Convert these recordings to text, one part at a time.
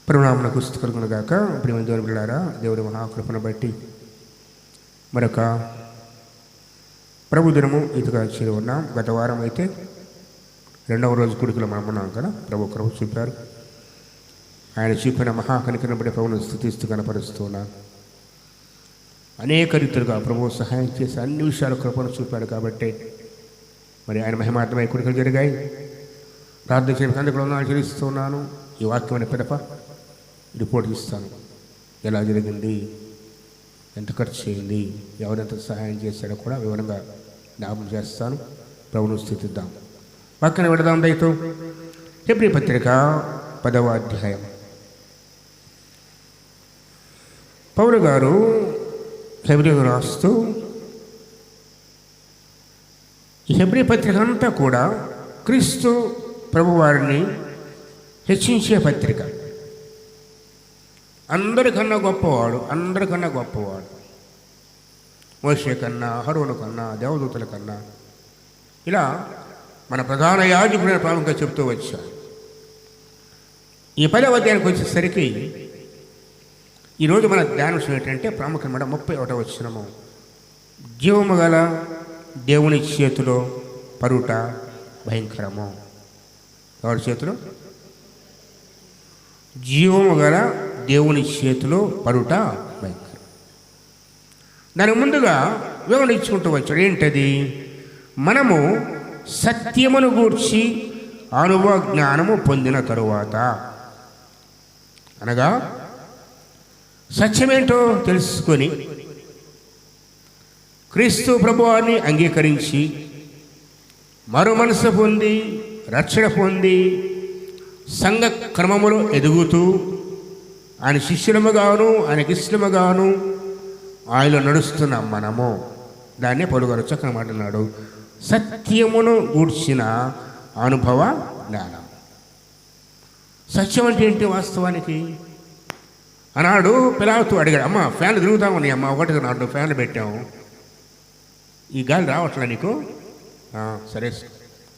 ప్రభునామమునకు స్తుతి కలుగును గాక. ప్రియమైన దేవుని బిడ్డలారా, దేవుడి మహాకృపను బట్టి మరొక ప్రభు దినము ఇదిగా చేరి ఉన్నాం. గత వారం అయితే 2వ రోజు కొడుకులు మనం ఉన్నాం కదా. ప్రభు కృప చూపారు. ఆయన చూపిన మహాకనికను బట్టి ప్రభువును స్తుతిస్తూ కనపరుస్తూ ఉన్నాను. అనేక రీతులుగా ప్రభు సహాయం చేసి అన్ని విషయాల కృపను చూపాడు కాబట్టి మరి ఆయన మహిమార్థమై కొడుకులు జరిగాయి. ప్రార్థన చేయడానికి అందుకు ఆచరిస్తూ ఉన్నాను. ఈ వాక్యమైన పిదప రిపోర్ట్ ఇస్తాను. ఎలా జరిగింది, ఎంత ఖర్చు అయింది, ఎవరెంత సహాయం చేశాడో కూడా వివరంగా జ్ఞాపకం చేస్తాను. ప్రభువును స్తుతిద్దాం. వాక్యాన్ని విడదాం. దయతో హెబ్రీ పత్రిక 10వ అధ్యాయం. పౌలు గారు హెబ్రీకు రాస్తూ ఈ హెబ్రీ పత్రిక అంతా కూడా క్రీస్తు ప్రభువారిని హెచ్చించే పత్రిక. అందరికన్నా గొప్పవాడు, అందరికన్నా గొప్పవాడు. మోషే కన్నా, అహరోను కన్నా, దేవదూతల కన్నా, ఇలా మన ప్రధాన యాజకుడైన ప్రాముఖ్యంగా చెప్తూ వచ్చారు. ఈ 10వ అధ్యాయానికి వచ్చేసరికి ఈరోజు మన ధ్యానం ఏంటంటే ప్రాముఖ్యమైన 31వ వచనము. జీవము గల దేవుని చేతిలో పరుట భయంకరము. ఎవరి చేతిలో? జీవము గల దేవుని చేతిలో పరుట భయంకరం. దాని ముందుగా వివరణ ఇచ్చుకుంటూ వచ్చాడు. ఏంటది? మనము సత్యమును గూర్చి అనుభవ జ్ఞానము పొందిన తరువాత, అనగా సత్యమేంటో తెలుసుకొని క్రీస్తు ప్రభువాన్ని అంగీకరించి మరో మనసు పొంది రక్షణ పొంది సంఘ క్రమములో ఎదుగుతూ ఆయన శిష్యులముగాను ఆయనకి ఇష్టముగాను ఆయనలో నడుస్తున్నాం మనము. దాన్నే పలుగారు చక్కని మాట్లాడు. సత్యమును గూర్చిన అనుభవ జ్ఞానం. సత్యం అంటే ఏంటి వాస్తవానికి? అన్నాడు పిలాతు అడిగాడు, అమ్మ ఫ్యాన్లు తిరుగుతా ఉన్నాయి అమ్మ, ఒకటి 4 ఫ్యాన్లు పెట్టాము, ఈ గాలి రావట్లే నీకు? సరే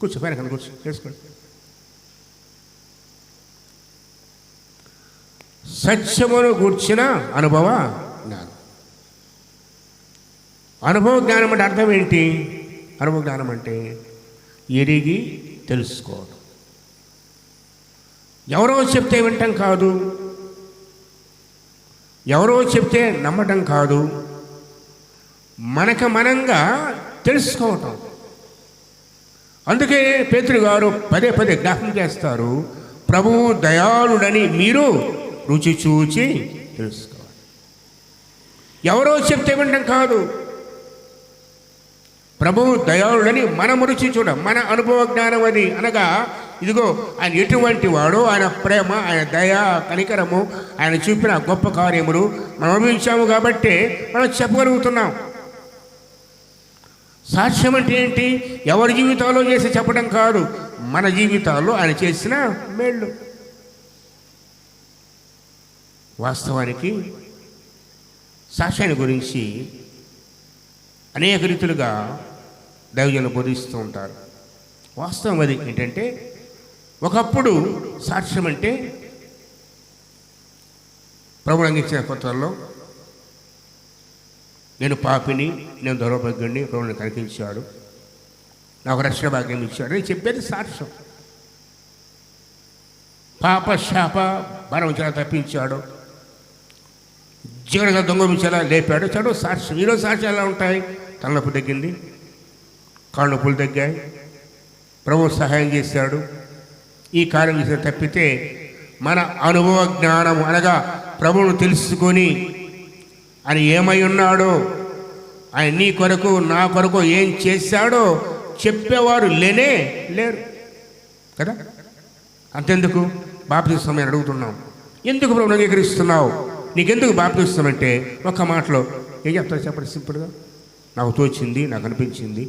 కూర్చో, ఫ్యాన్ కన్నా కూర్చో, చేసుకోండి. సత్యమును గూర్చిన అనుభవ జ్ఞానం. అనుభవ జ్ఞానం అంటే అర్థం ఏంటి? అనుభవ జ్ఞానం అంటే ఎరిగి తెలుసుకోవడం. ఎవరో చెప్తే వినటం కాదు, ఎవరో చెప్తే నమ్మటం కాదు, మనకు మనంగా తెలుసుకోవటం. అందుకే పేతురు గారు పదే పదే జ్ఞాపకం చేస్తారు, ప్రభువు దయాళుడని మీరు రుచి చూచి తెలుసుకోవాలి. ఎవరో చెప్తే వినటం కాదు, ప్రభువు దయాళుడని మనం రుచి చూడ, మన అనుభవ జ్ఞానం అది. అనగా ఇదిగో ఆయన ఎటువంటి వాడో, ఆయన ప్రేమ, ఆయన దయ, కనికరము, ఆయన చూపిన గొప్ప కార్యములు మనం అనుభవించాము కాబట్టి మనం చెప్పగలుగుతున్నాం. సాక్ష్యం అంటే ఏంటి? ఎవరి జీవితాల్లో చేసి చెప్పడం కాదు, మన జీవితాల్లో ఆయన చేసిన మేళ్ళు. వాస్తవానికి సాక్ష్యాన్ని గురించి అనేక రీతులుగా దైవజనులు బోధిస్తూ ఉంటారు. వాస్తవం అది ఏంటంటే, ఒకప్పుడు సాక్ష్యం అంటే ప్రభువు అందించిన కొత్తల్లో నేను పాపిని, నేను దౌర్భాగ్యుడిని, ప్రభువుని కనిపించాడు, నాకు రక్షణ భాగ్యం ఇచ్చాడు అని చెప్పేది సాక్ష్యం. పాప శాప భారం చాలా తప్పించాడు, జీవనంగా దొంగమించేలా లేపాడు, చదువు సాక్ష్యం. ఈరోజు సాక్ష్యాలు ఎలా ఉంటాయి? తలనొప్పి తగ్గింది, కాళ్ళు నొప్పులు తగ్గాయి, ప్రభువు సహాయం చేశాడు, ఈ కార్యం చేసిన తప్పితే మన అనుభవ జ్ఞానము అనగా ప్రభువును తెలుసుకొని ఆయన ఏమై ఉన్నాడో, ఆయన నీ కొరకు నా కొరకు ఏం చేశాడో చెప్పేవారు లేనే లేరు కదా. అంతెందుకు బాప్తిసం అని అడుగుతున్నాం. ఎందుకు ప్రభువును అంగీకరిస్తున్నావు? నీకెందుకు బాప్తిసం అంటే ఒక్క మాటలో ఏం చెప్తారు చెప్పండి? సింపుల్గా నాకు తోచింది, నాకు అనిపించింది,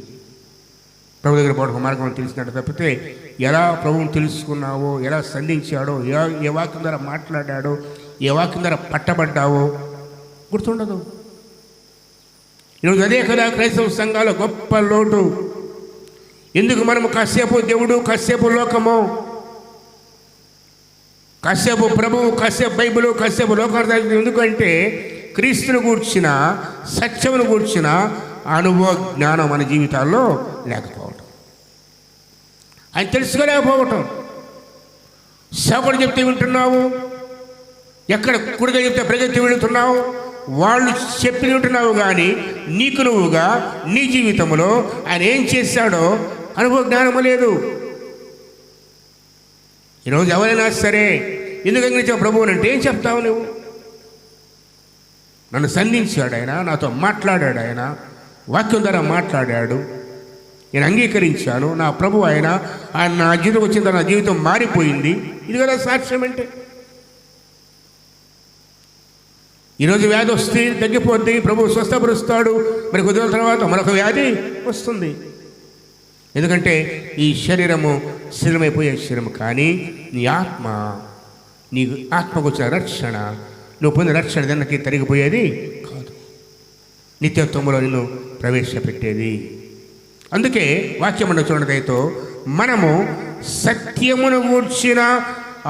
ప్రభు దగ్గర పోవడం మార్గం తెలిసినట్టు తప్పితే ఎలా ప్రభువును తెలుసుకున్నావో, ఎలా సంధించాడో, ఏ వాక్యం ద్వారా మాట్లాడాడో, ఏ వాక్యం ద్వారా పట్టబడ్డావో గుర్తుండదు. ఈరోజు అదే కదా క్రైస్తవ సంఘాల గొప్ప లోటు. ఎందుకు మనము కాసేపు దేవుడు కాసేపు లోకము కాసేపు ప్రభువు, కాసేపు బైబిలు, కాసేపు లోకార్థం. ఎందుకంటే క్రీస్తుని గూర్చిన, సత్యమును గూర్చిన అనుభవ జ్ఞానం మన జీవితాల్లో లేకపోవటం, ఆయన తెలుసుకోలేకపోవటం. సేవకుడు చెప్తే వింటున్నావు, ఎక్కడ కుడిగా చెప్తే ప్రగతి వెళుతున్నావు, వాళ్ళు చెప్పి వింటున్నావు, కానీ నీకు నువ్వుగా నీ జీవితంలో ఆయన ఏం చేశాడో అనుభవ జ్ఞానము లేదు. ఈరోజు ఎవరైనా సరే ఎందుకు అంగీకరించావు ప్రభువుని అంటే ఏం చెప్తావు నువ్వు? నన్ను సంధించాడు ఆయన, నాతో మాట్లాడాడు ఆయన, వాక్యం ద్వారా మాట్లాడాడు, నేను అంగీకరించాను, నా ప్రభు ఆయన నా జీవితం వచ్చిన తర్వాత నా జీవితం మారిపోయింది. ఇది కదా సాక్ష్యం అంటే. ఈరోజు వ్యాధి వస్తే తగ్గిపోద్ది, ప్రభు స్వస్థపరుస్తాడు, మరి కొద్ది రోజుల తర్వాత మరొక వ్యాధి వస్తుంది. ఎందుకంటే ఈ శరీరము స్థిరమైపోయే శరీరము, కానీ నీ ఆత్మ, నీకు ఆత్మకు వచ్చిన రక్షణ, నువ్వు పొందిన రక్షణ దానికి తరిగిపోయేది కాదు, నిత్యత్వంలో నిన్ను ప్రవేశపెట్టేది. అందుకే వాక్యమును చూడటంతో మనము సత్యమును గూర్చిన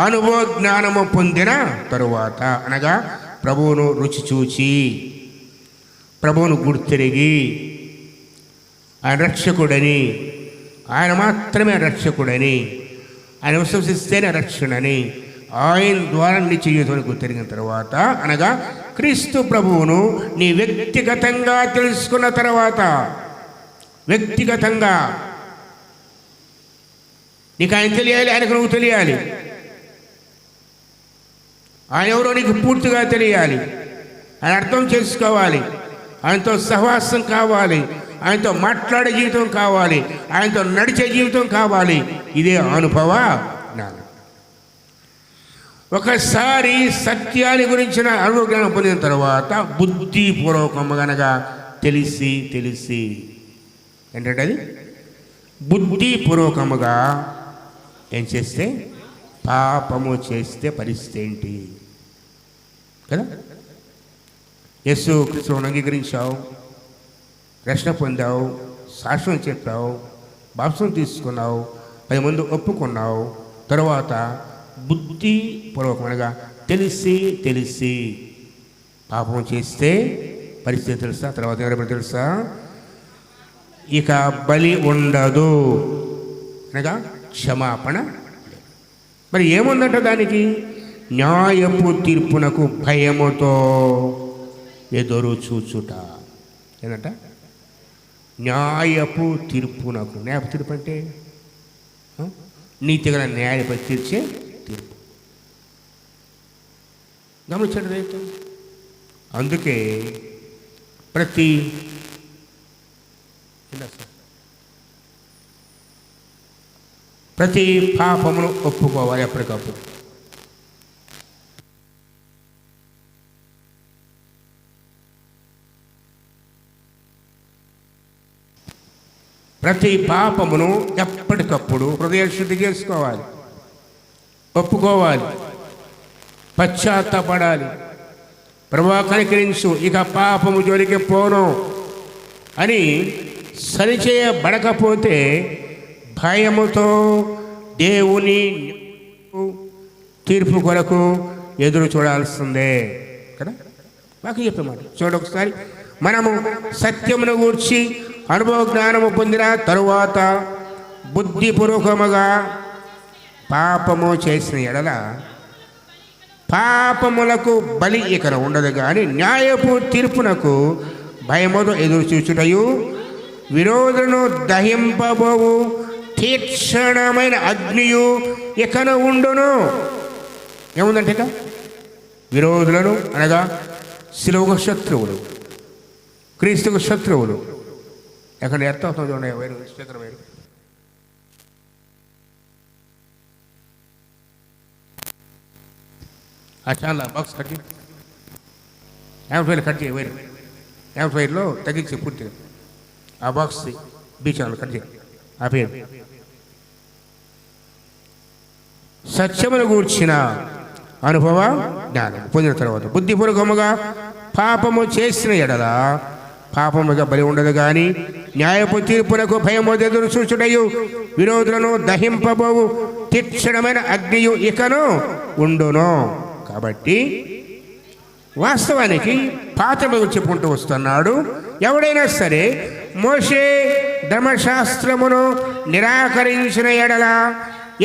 అనుభవ జ్ఞానము పొందిన తరువాత, అనగా ప్రభువును రుచి చూచి, ప్రభువును గుర్తిరిగి, ఆయన రక్షకుడని, ఆయన మాత్రమే రక్షకుడని, ఆయన విశ్వసిస్తేనే రక్షణని, ఆయన ద్వారా నిత్య జీవితాన్ని గుర్తిరిగిన తర్వాత, అనగా క్రీస్తు ప్రభువును నీ వ్యక్తిగతంగా తెలుసుకున్న తర్వాత, వ్యక్తిగతంగా నీకు ఆయన తెలియాలి, ఆయనకు నువ్వు తెలియాలి. ఆయన ఎవరో నీకు పూర్తిగా తెలియాలి, ఆయన అర్థం చేసుకోవాలి, ఆయనతో సహవాసం కావాలి, ఆయనతో మాట్లాడే జీవితం కావాలి, ఆయనతో నడిచే జీవితం కావాలి. ఇదే అనుభవ జ్ఞానం. ఒకసారి సత్యాన్ని గురించిన అనుభవ జ్ఞానం పొందిన తర్వాత బుద్ధిపూర్వకంగా తెలిసి ఏంటంటే అది బుద్ధిపూర్వకముగా ఏం చేస్తే, పాపము చేస్తే పరిస్థితి ఏంటి కదా? యేసు క్రీస్తును అంగీకరించావు, రక్షణ పొందావు, సాక్ష్యం చెప్పావు, బాప్తిసం తీసుకున్నావు, 10 మంది ఒప్పుకున్నావు. తరువాత బుద్ధిపూర్వకముగా తెలిసి పాపం చేస్తే పరిస్థితి తెలుసా? తర్వాత ఎవరైనా తెలుసా? ఇక బలి ఉండదు, అనగా క్షమాపణ. మరి ఏముందంట దానికి? న్యాయపు తీర్పునకు భయముతో ఎదురు చూచుట. ఏంటంట? న్యాయపు తీర్పునకు. న్యాయపు తీర్పు అంటే నీతిగా న్యాయపై తీర్చే తీర్పు. గమనించండి రైతు. అందుకే ప్రతి పాపమును ఒప్పుకోవాలి ఎప్పటికప్పుడు. ప్రతి పాపమును ఎప్పటికప్పుడు హృదయ శుద్ధి చేసుకోవాలి, ఒప్పుకోవాలి, పశ్చాత్తపడాలి. ప్రభువా కనికరించు, ఇక పాపము జోలికి పోను అని సరిచేయబడకపోతే భయముతో దేవుని తీర్పు కొరకు ఎదురు చూడాల్సిందే కదా. మాకు చెప్పే మాట చూడ ఒకసారి. మనము సత్యమును గూర్చి అనుభవ జ్ఞానము పొందిన తరువాత బుద్ధిపూర్వకముగా పాపము చేసిన ఎడల పాపములకు బలి ఇకన ఉండదు, కానీ న్యాయపు తీర్పునకు భయముతో ఎదురు చూచుటయు విరోధులను దహింపబోవు తీక్షణమైన అగ్నియు ఇకన ఉండును. ఏముందంటే ఇక విరోధులను, అనగా శిలువకు శత్రువులు, క్రీస్తుకు శత్రువులు. ఎక్కడ అర్థమవుతుంది చూడండి, వేరు క్షేత్రం వేరు. ఆ ఛానల్ బాక్స్ కట్ చేయి, యాంప్లిఫైర్ కట్ చేయి, వేరు యాంప్లిఫైర్లో తగ్గించి పూర్తిగా ఆ బాక్స్ బీ ఛానల్ కట్ చేయి, ఆ పేరు. సత్యమును గూర్చిన అనుభవ జ్ఞానం పొందిన తర్వాత బుద్ధిపూర్వకముగా పాపము చేసిన ఎడల పాపముగా బలి ఉండదు, కానీ న్యాయపు తీర్పునకు భయము ఎదురు చూచుటయు విరోధులను దహింపబోవు తీక్షణమైన అగ్నియు ఇకను ఉండును. కాబట్టి వాస్తవానికి పాత్రలు చెప్పుకుంటూ వస్తున్నాడు. ఎవడైనా సరే మోషే ధర్మశాస్త్రమును నిరాకరించిన ఎడల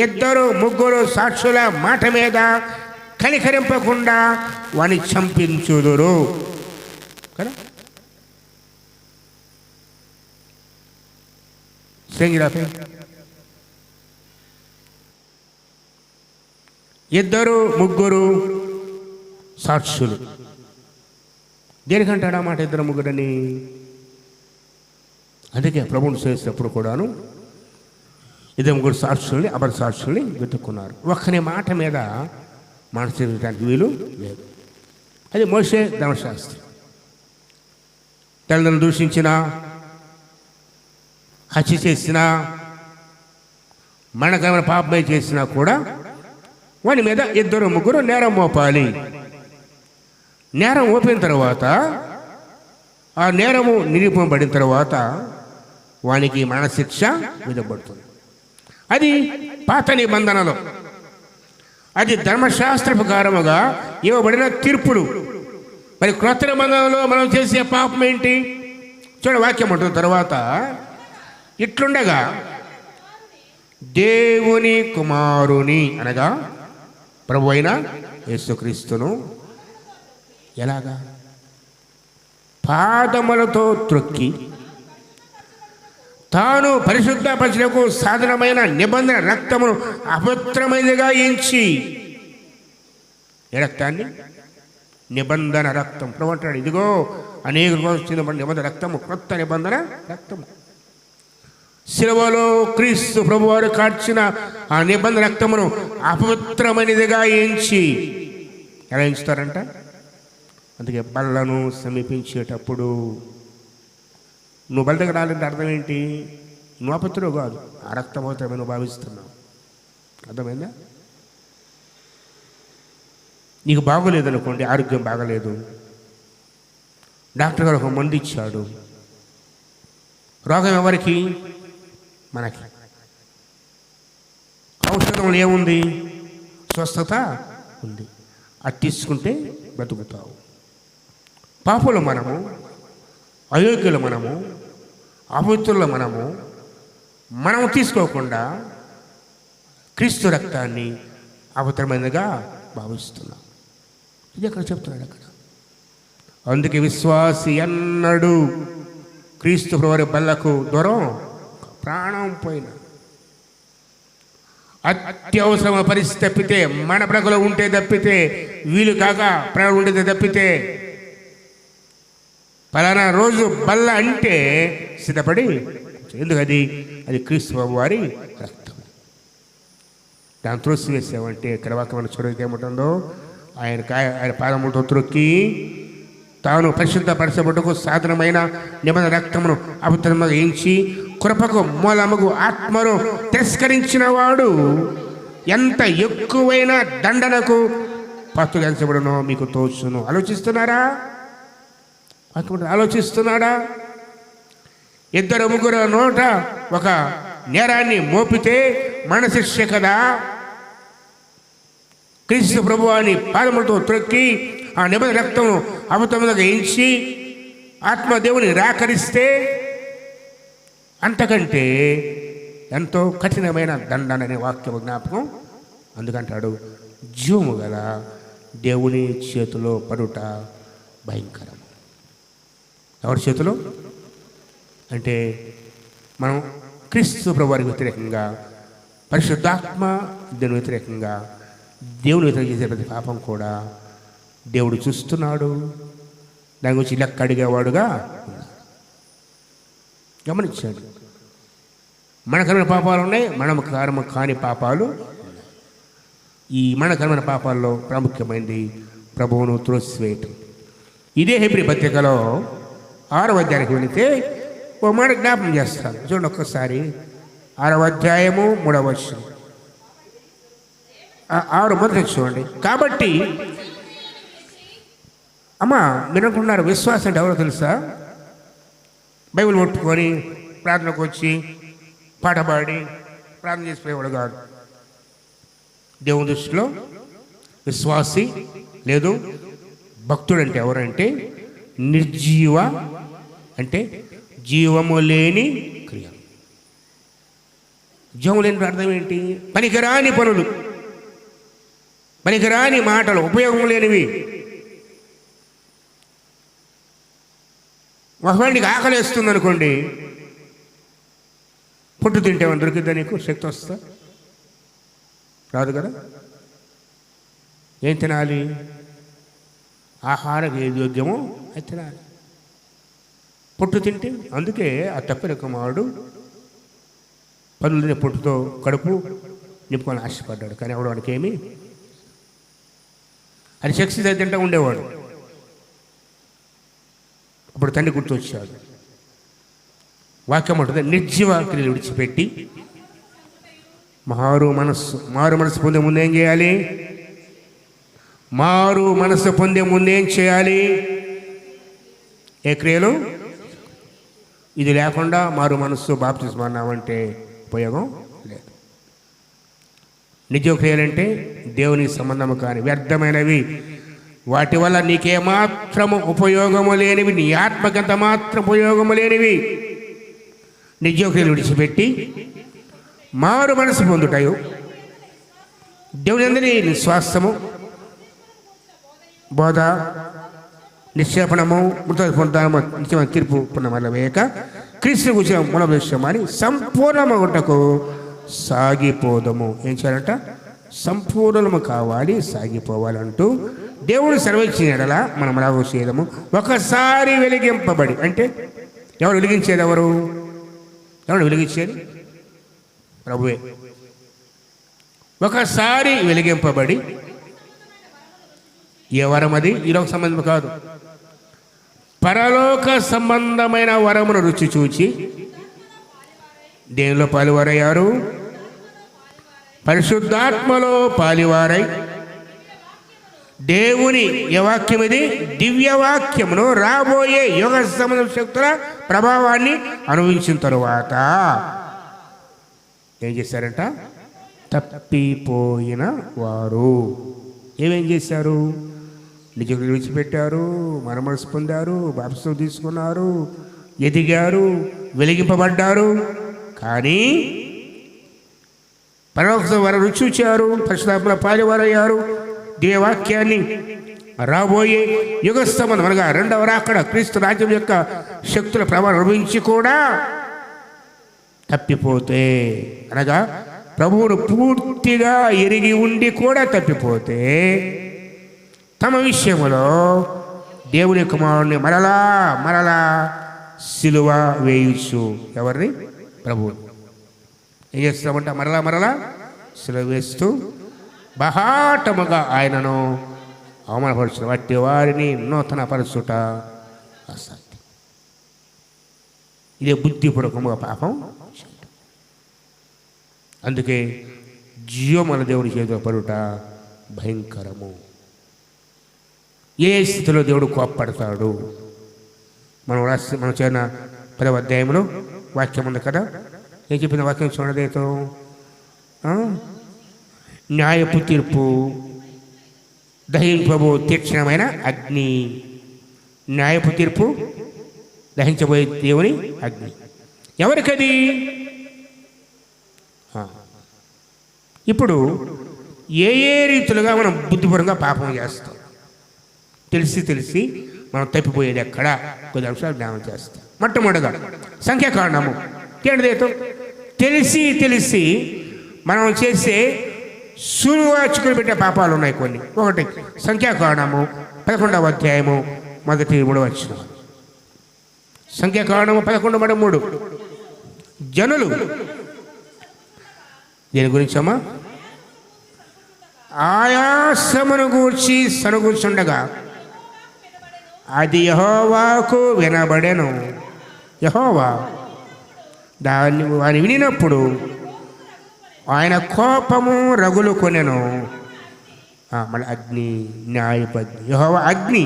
2-3 సాక్షుల మాట మీద కనికరింపకుండా వాని చంపించుదురు కదా. శ్రేంగిరాపే 2-3 సాక్షులు. దేనికంటాడా మాట 2-3 అందుకే ప్రభువుని చేసేటప్పుడు కూడాను 2-3 సాక్షుల్ని అబద్ధ సాక్షుల్ని వెతుక్కున్నారు. ఒక్కని మాట మీద మాట చేయడానికి వీలు లేదు. అది మోషే ధర్మశాస్త్రం. తల్లిదండ్రులను దూషించినా, హత్య చేసినా, మరణకరమైన పాపమై చేసినా కూడా వాని మీద 2-3 నేరం మోపాలి. నేరం మోపిన తర్వాత ఆ నేరము నిరూపింపబడిన తర్వాత వానికి మరణశిక్ష విధించబడుతుంది. అది పాత నిబంధనలో, అది ధర్మశాస్త్ర ప్రకారముగా ఇవ్వబడిన తీర్పులు. మరి క్రొత్త నిబంధనలో మనం చేసే పాపం ఏంటి? చూడ వాక్యం ఉంటుంది. తర్వాత ఇట్లుండగా దేవుని కుమారుని అనగా ప్రభు అయిన యేసుక్రీస్తును ఎలాగా పాదములతో త్రొక్కి తాను పరిశుద్ధపరచుటకు సాధనమైన నిబంధన రక్తమును అపవిత్రమైనదిగా ఎంచి, ఏ రక్తాన్ని? నిబంధన రక్తం. ప్రభు అంటాడు, ఇదిగో అనేక నిబంధన రక్తము, కొత్త నిబంధన రక్తము. శిలువలో క్రీస్తు ప్రభువారు కార్చిన ఆ నిబంధన రక్తమును అపవిత్రమైనదిగా ఎంచి, ఎలా ఎంచుతారంట? అందుకే బల్లను సమీపించేటప్పుడు నువ్వు బల దగ్గర రాలంటే అర్థం ఏంటి? నువ్వు అపవిత్రుడు కాదు, ఆ రక్తం అవుతామని నువ్వు భావిస్తున్నావు. అర్థమైందా? నీకు బాగోలేదు అనుకోండి, ఆరోగ్యం బాగలేదు, డాక్టర్ గారు ఒక మందు ఇచ్చాడు. రోగం ఎవరికి? మనకి. ఔషధంలో ఏముంది? స్వస్థత ఉంది. అది తీసుకుంటే బ్రతుకుతావు. పాపులు మనము, అయోగ్యులు మనము, అపవిత్రులు మనము తీసుకోకుండా క్రీస్తు రక్తాన్ని అపవిత్రమైనదిగా భావిస్తున్నాం. ఇది అక్కడ చెప్తున్నాడు. అక్కడ అందుకే విశ్వాసి అన్నాడు క్రీస్తు ప్రభువారి బల్లకు దూరం ప్రాణం పోయిన అత్యవసర పరిస్థితి తప్పితే, మన బ్రతుకులో ఉంటే తప్పితే, వీలు కాక ప్రాణం ఉండేది తప్పితే, పలానా రోజు బల్ల అంటే సిద్ధపడి, ఎందుకు? అది క్రీస్తు వారి రక్తం. దాన్ని త్రోసి వేసామంటే ఇక్కడ వాక్యం చూడడానికి ఏముంటుందో, ఆయన పాదములతో త్రొక్కి తాను పరిశుద్ధపరచబడుటకు సాధనమైన నిబంధన రక్తమును అపవిత్రముగా ఎంచి కృపకు మూలముగు ఆత్మను తిరస్కరించిన వాడు ఎంత ఎక్కువైన దండనకు పాత్రుడెంచబడునో మీకు తోచును. ఆలోచిస్తున్నాడా? 2-3 నోట ఒక నేరాన్ని మోపితే మరణశిక్ష కదా. క్రీస్తు ప్రభువాని పాదములతో త్రొక్కి ఆ నిబంధన రక్తమును అపవిత్రముగా ఎంచి ఆత్మదేవుని నిరాకరిస్తే అంతకంటే ఎంతో కఠినమైన దండననే వాక్యం జ్ఞాపకం. అందుకంటాడు, జీవము గల దేవుని చేతిలో పడుట భయంకరం. ఎవరి చేతిలో అంటే మనం క్రీస్తు ప్రభువారికి వ్యతిరేకంగా, పరిశుద్ధాత్మ దేవుని వ్యతిరేకంగా, దేవుని వ్యతిరేకంగా చేసే ప్రతి పాపం కూడా దేవుడు చూస్తున్నాడు. దాని గురించి లెక్క అడిగేవాడుగా గమనించాడు. మనకరమైన పాపాలు ఉన్నాయి, మనం కారణ కాని పాపాలు ఉన్నాయి. ఈ మనకరమైన పాపాల్లో ప్రాముఖ్యమైనది ప్రభువును త్రోసివేయటం. ఇదే హెబ్రీ పత్రికలో 6వ అధ్యాయానికి వెళితే ఓ మాట జ్ఞాపకం చేస్తాను. చూడండి ఒక్కసారి. 6వ అధ్యాయము 3వ వచనం, 6 మొదటి చూడండి. కాబట్టి అమ్మా మీరు అనుకుంటున్నారు విశ్వాసం అంటే ఎవరో తెలుసా? బైబిల్ పట్టుకొని ప్రార్థనకు వచ్చి పాట పాడి ప్రార్థన చేసిపోయేవాడు కాదు. దేవుని దృష్టిలో విశ్వాసి లేదు భక్తుడు అంటే ఎవరంటే నిర్జీవ అంటే జీవము లేని క్రియ. జీవము లేని అర్థం ఏంటి? పనికిరాని పనులు, పనికిరాని మాటలు, ఉపయోగం లేనివి. ఒకవేళ ఆకలి వేస్తుంది అనుకోండి, పుట్టు తింటేమని దొరికిద్దా నీకు? శక్తి వస్తా రాదు కదా. ఏం తినాలి? ఆహారం ఏది యోగ్యమో అది తినాలి. పొట్టు తింటే, అందుకే ఆ తప్పిన కుమారుడు పనులు తినే పొట్టుతో కడుపు నింపుకొని ఆశపడ్డాడు. కానీ ఎవడు వాడికి ఏమి అది శక్తి తింటూ ఉండేవాడు. అప్పుడు తండ్రి గుర్తొచ్చాడు. వాక్యం ఉంటుంది, నిర్జీవ క్రియలు విడిచిపెట్టి మారు మనసు పొందే ముందు ఏం చేయాలి? మారు మనసు పొందే ముందు ఏం చేయాలి? ఏ క్రియలు? ఇది లేకుండా మారు మనస్సు బాప్తిస్మం అన్నామంటే ఉపయోగం లేదు. నిజ క్రియలంటే దేవునికి సంబంధము కాని వ్యర్థమైనవి, వాటి వల్ల నీకేమాత్రము ఉపయోగము లేనివి, నీ ఆత్మకంత మాత్రం ఉపయోగము లేనివి నిజ క్రియలు విడిచిపెట్టి మారు మనసు పొందుతాయో దేవుని అందరి నిశ్వాసము, బోధ, నిక్షేపణము, మృత పొందాము, నిత్యమైన తీర్పు పుణ్యమల్ల వేయక క్రీస్తు గురించి మూలభేషమని సంపూర్ణమగుటకు సాగిపోదము. ఏం చేయాలంట? సంపూర్ణము కావాలి, సాగిపోవాలంటూ దేవుడు సెలవిచ్చిన ఎడల మనం అలాగో చేయదము. ఒకసారి వెలిగింపబడి, అంటే ఎవరు వెలిగించేది? ఎవరు వెలిగించేది? ప్రభువే. ఒకసారి వెలిగింపబడి, ఏ వరం అది? ఈలోక సంబంధం కాదు, పరలోక సంబంధమైన వరమును రుచి చూచి దేనిలో పాలువారయ్యారు? పరిశుద్ధాత్మలో పాలివారై దేవుని వాక్యం, ఇది దివ్యవాక్యమును రాబోయే యుగ సంబంధ శక్తుల ప్రభావాన్ని అనుభవించిన తరువాత ఏం చేశారంట? తప్పిపోయిన వారు ఏమేం చేశారు? నిజం విడిచిపెట్టారు, మనసు పొందారు, బాప్తిసం తీసుకున్నారు, ఎదిగారు, వెలిగింపబడ్డారు. కానీ పరలోక వారు రుచి చూచారు, పరిశుద్ధాత్మలో పాలివారయ్యారు, దివ్యవాక్యాన్ని రాబోయే యుగ సంబంధం అనగా రెండవ రాకడ క్రీస్తు రాజ్యం యొక్క శక్తుల ప్రభావం అనుభవించి కూడా తప్పిపోతే, అనగా ప్రభువును పూర్తిగా ఎరిగి ఉండి కూడా తప్పిపోతే, తమ విషయంలో దేవుని కుమారుని మరలా సిలువ వేయచ్చు. ఎవరిని? ప్రభువు. ఏం చేస్తామంట? మరలా సిలువ వేస్తూ బహాటముగా ఆయనను అవమానపరచిన వాటి వారిని నూతన పరచుట అసాధ్యం. ఇదే బుద్ధిపూర్వకముగా పాపం. అందుకే జీవముల దేవుని చేతిలో పడుట భయంకరము. ఏ స్థితిలో దేవుడు కోప్పడతాడు? మనం చేరిన 10వ అధ్యాయంలో వాక్యం ఉంది కదా. ఏం చెప్పిన వాక్యం చూడదేతో? న్యాయపు తీర్పు, దహింపబో తీక్షణమైన అగ్ని. న్యాయపు తీర్పు, దహించబోయే దేవుని అగ్ని. ఎవరికది? ఇప్పుడు ఏ రీతులుగా మనం బుద్ధిపరంగా పాపం చేస్తాం? తెలిసి మనం తప్పిపోయేది ఎక్కడ? కొద్ది అంశాలు జ్ఞానం చేస్తాం. మొట్టమొదటిగా సంఖ్యాకాండము కేడదేతో తెలిసి మనం చేసే సులువాచుకుని పెట్టే పాపాలు ఉన్నాయి కొన్ని. ఒకటి సంఖ్యాకాండము 11వ అధ్యాయము 1-3 వచనం. సంఖ్యాకాండము 11:3. జనులు దీని గురించమ్మా ఆయాసమును గూర్చి సనుగుచుండగా అది యెహోవాకు వినబడెను. యెహోవా వారిని వినినప్పుడు ఆయన కోపము రగులు కొనెను. మళ్ళీ అగ్ని, న్యాయపగ్ని. యెహోవా అగ్ని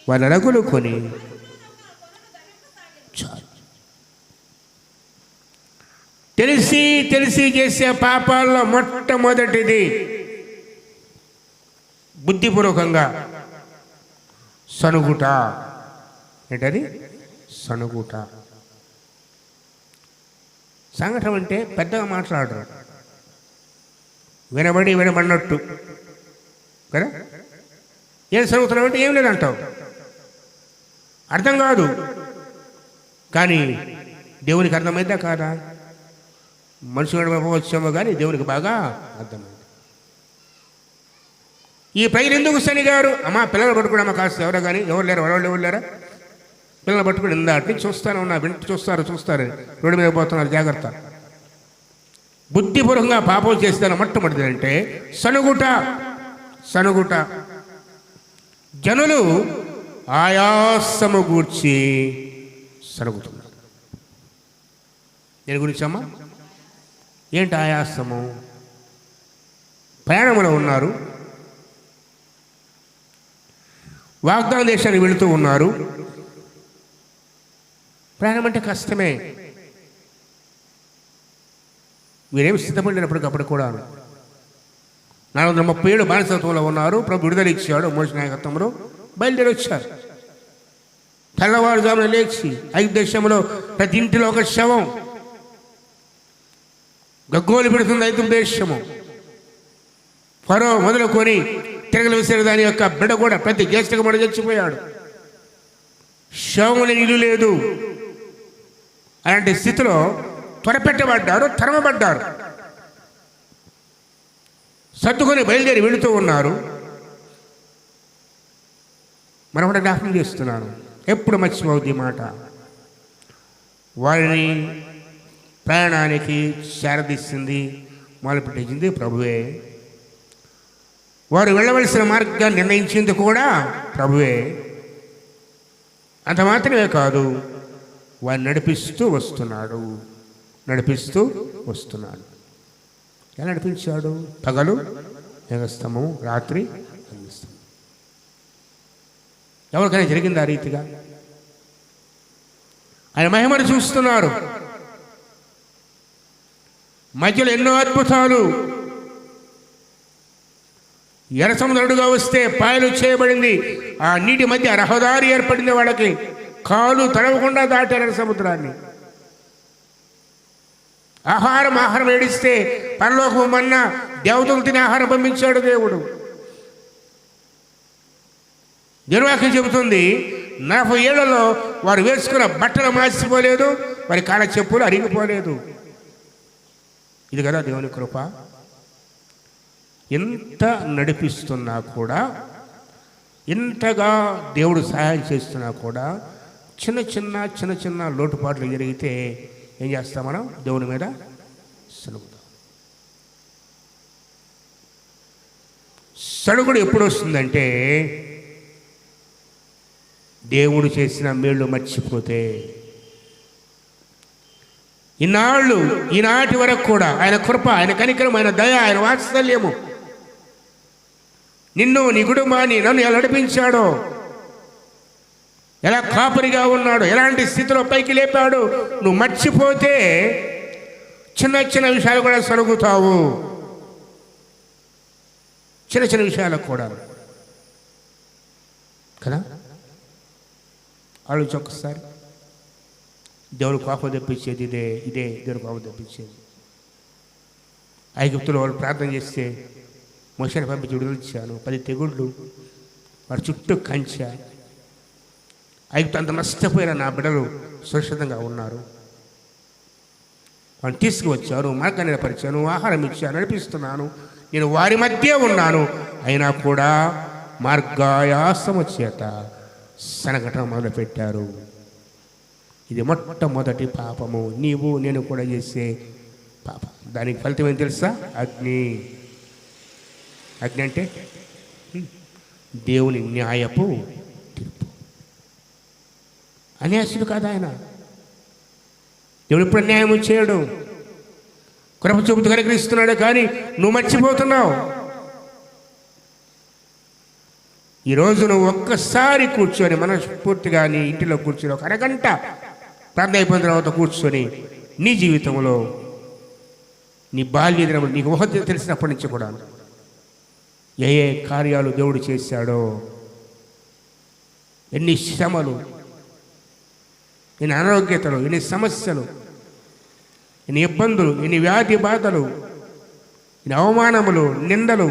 వాళ్ళ రగులు కొని చాలు. తెలిసి తెలిసి చేసే పాపాల్లో మొట్టమొదటిది బుద్ధిపూర్వకంగా సనుగుట. ఏంటది? సనుగుట. సంఘటన అంటే పెద్దగా మాట్లాడరు, వినబడినట్టు కదా. ఏం సనుగుతున్నావు అంటే ఏం లేదంటావు, అర్థం కాదు. కానీ దేవునికి అర్థమైందా కాదా? మనుషులు వచ్చామో కానీ దేవునికి బాగా అర్థమైంది. ఈ ప్రజలు ఎందుకు శనిగారు? అమ్మా పిల్లలు పట్టుకున్నామా కాస్త ఎవరో కానీ ఎవరు లేరు, ఎవరు లేరా? పిల్లలు పట్టుకుని ఇందాటి చూస్తాను ఉన్నా, వింటూ చూస్తారు రోడ్డు మీద పోతున్నారు, జాగ్రత్త. బుద్ధిపూర్వకంగా పాపం చేస్తాను మొట్టమొదటిది అంటే సనుగుట. జనులు ఆయాసము గూర్చి సనుగుతున్నారు. దేని గురించి అమ్మా? ఏంటి ఆయాసము? ప్రయాణంలో ఉన్నారు, వాగ్దాన దేశానికి వెళుతూ ఉన్నారు. ప్రయాణం అంటే కష్టమే. వీరేమి సిద్ధపడినప్పటికప్పుడు కూడా 437 బానిసత్వంలో ఉన్నారు. ప్రభు విడుదల ఇచ్చాడు. మోషే నాయకత్వంలో బయలుదేరి వచ్చారు. తెల్లవారుజామున లేచి ఐగుప్తు దేశంలో ప్రతి ఇంటిలో ఒక శవం గగ్గోలు పెడుతుంది. ఐగుప్తు దేశము ఫరో మొదలుకొని తిరగలు వేసిన దాని యొక్క బిడ్డ కూడా ప్రతి జ్యేష్ఠకు మడ చచ్చిపోయాడు. శవముల ఇల్లు లేదు. అలాంటి స్థితిలో త్వరపెట్టబడ్డారు, తరమబడ్డారు. సర్దుకొని బయలుదేరి వెళుతూ ఉన్నారు. మనం కూడా జ్ఞాపకం చేస్తున్నాను, ఎప్పుడు మర్చిపోవద్దు ఈ మాట. వారిని ప్రయాణానికి శారదీసింది, మొదలుపెట్టించింది ప్రభువే. వారు వెళ్ళవలసిన మార్గాన్ని నిర్ణయించింది కూడా ప్రభువే. అంత మాత్రమే కాదు, వారిని నడిపిస్తూ వస్తున్నాడు. ఎలా నడిపించాడు? పగలు మేఘస్తంభము, రాత్రి అగ్నిస్తంభం. ఎవరికైనా జరిగింది ఆ రీతిగా? ఆయన మహిమను చూస్తున్నారు. మధ్యలో ఎన్నో అద్భుతాలు. ఎర్ర సముద్రుడుగా వస్తే పాయలు చేయబడింది. ఆ నీటి మధ్య రహదారి ఏర్పడింది. వాళ్ళకి కాలు తడవకుండా దాటారు ఎర్ర సముద్రాన్ని. ఆహారం ఏడిస్తే పరలోకము మన్నా దేవతలు తినే ఆహారం పంపించాడు దేవుడు. నిర్వాహకం చెబుతుంది, 40 ఏళ్లలో వారు వేసుకున్న బట్టలు మార్చిపోలేదు, వారి కాళ్ళ చెప్పులు అరిగిపోలేదు. ఇది కదా దేవుని కృప. ఎంత నడిపిస్తున్నా కూడా, ఇంతగా దేవుడు సహాయం చేస్తున్నా కూడా చిన్న చిన్న లోటుపాట్లు జరిగితే ఏం చేస్తాం? మనం దేవుని మీద సనుగుతాం. సనుగుడు ఎప్పుడు వస్తుందంటే దేవుడు చేసిన మేళ్ళు మర్చిపోతే. ఈనాటి వరకు కూడా ఆయన కృప, ఆయన కనికరం, ఆయన దయ, ఆయన వాత్సల్యము నిన్ను, నీ కుటుంబాన్ని, నన్ను ఎలా నడిపించాడో, ఎలా కాపరిగా ఉన్నాడు, ఎలాంటి స్థితిలో పైకి లేపాడు, నువ్వు మర్చిపోతే చిన్న విషయాలు కూడా సరుగుతావు. చిన్న విషయాలకు కూడా కదా. ఆలోచించి ఒక్కసారి. దేవుడు కోపం తెప్పించేది ఇదే దేవుడు కోపం తెప్పించేది. ఐగుప్తులో వాళ్ళు ప్రార్థన చేస్తే మోషేని పంపించి విడుదలిచ్చాను. 10 తెగుళ్ళు, వారి చుట్టూ కంచె. ఐగుప్తు అంత నష్టపోయిన నా బిడ్డలు సురక్షితంగా ఉన్నారు. వాళ్ళు తీసుకువచ్చారు, మార్గాన్ని నిలపరిచాను, ఆహారం ఇచ్చాను, నడిపిస్తున్నాను. నేను వారి మధ్య ఉన్నాను. అయినా కూడా మార్గాయాసము చేత సనగటం మొదలుపెట్టారు. ఇది మొట్టమొదటి పాపము. నీవు నేను కూడా చేసే పాపం. దానికి ఫలితం ఏం తెలుసా? అగ్ని అంటే దేవుని న్యాయపు తీర్పు. అన్యాసుడు కాదు ఆయన. దేవుడు ఇప్పుడు న్యాయం చేయడు. కృప చూపుతూ కనికరిస్తున్నాడు. కానీ నువ్వు మర్చిపోతున్నావు. ఈరోజు నువ్వు ఒక్కసారి కూర్చొని మనస్ఫూర్తిగా నీ ఇంటిలో కూర్చొని 1 అరగంట ప్రార్థన అయిపోయిన తర్వాత కూర్చొని నీ జీవితంలో నీ బాల్య దినములు నీకు ఊహ తెలిసినప్పటి నుంచి కూడా ఏ ఏ కార్యాలు దేవుడు చేశాడో, ఎన్ని శ్రమలు, ఎన్ని అనారోగ్యతలు, ఎన్ని సమస్యలు, ఎన్ని ఇబ్బందులు, ఎన్ని వ్యాధి బాధలు, ఎన్ని అవమానములు, నిందలు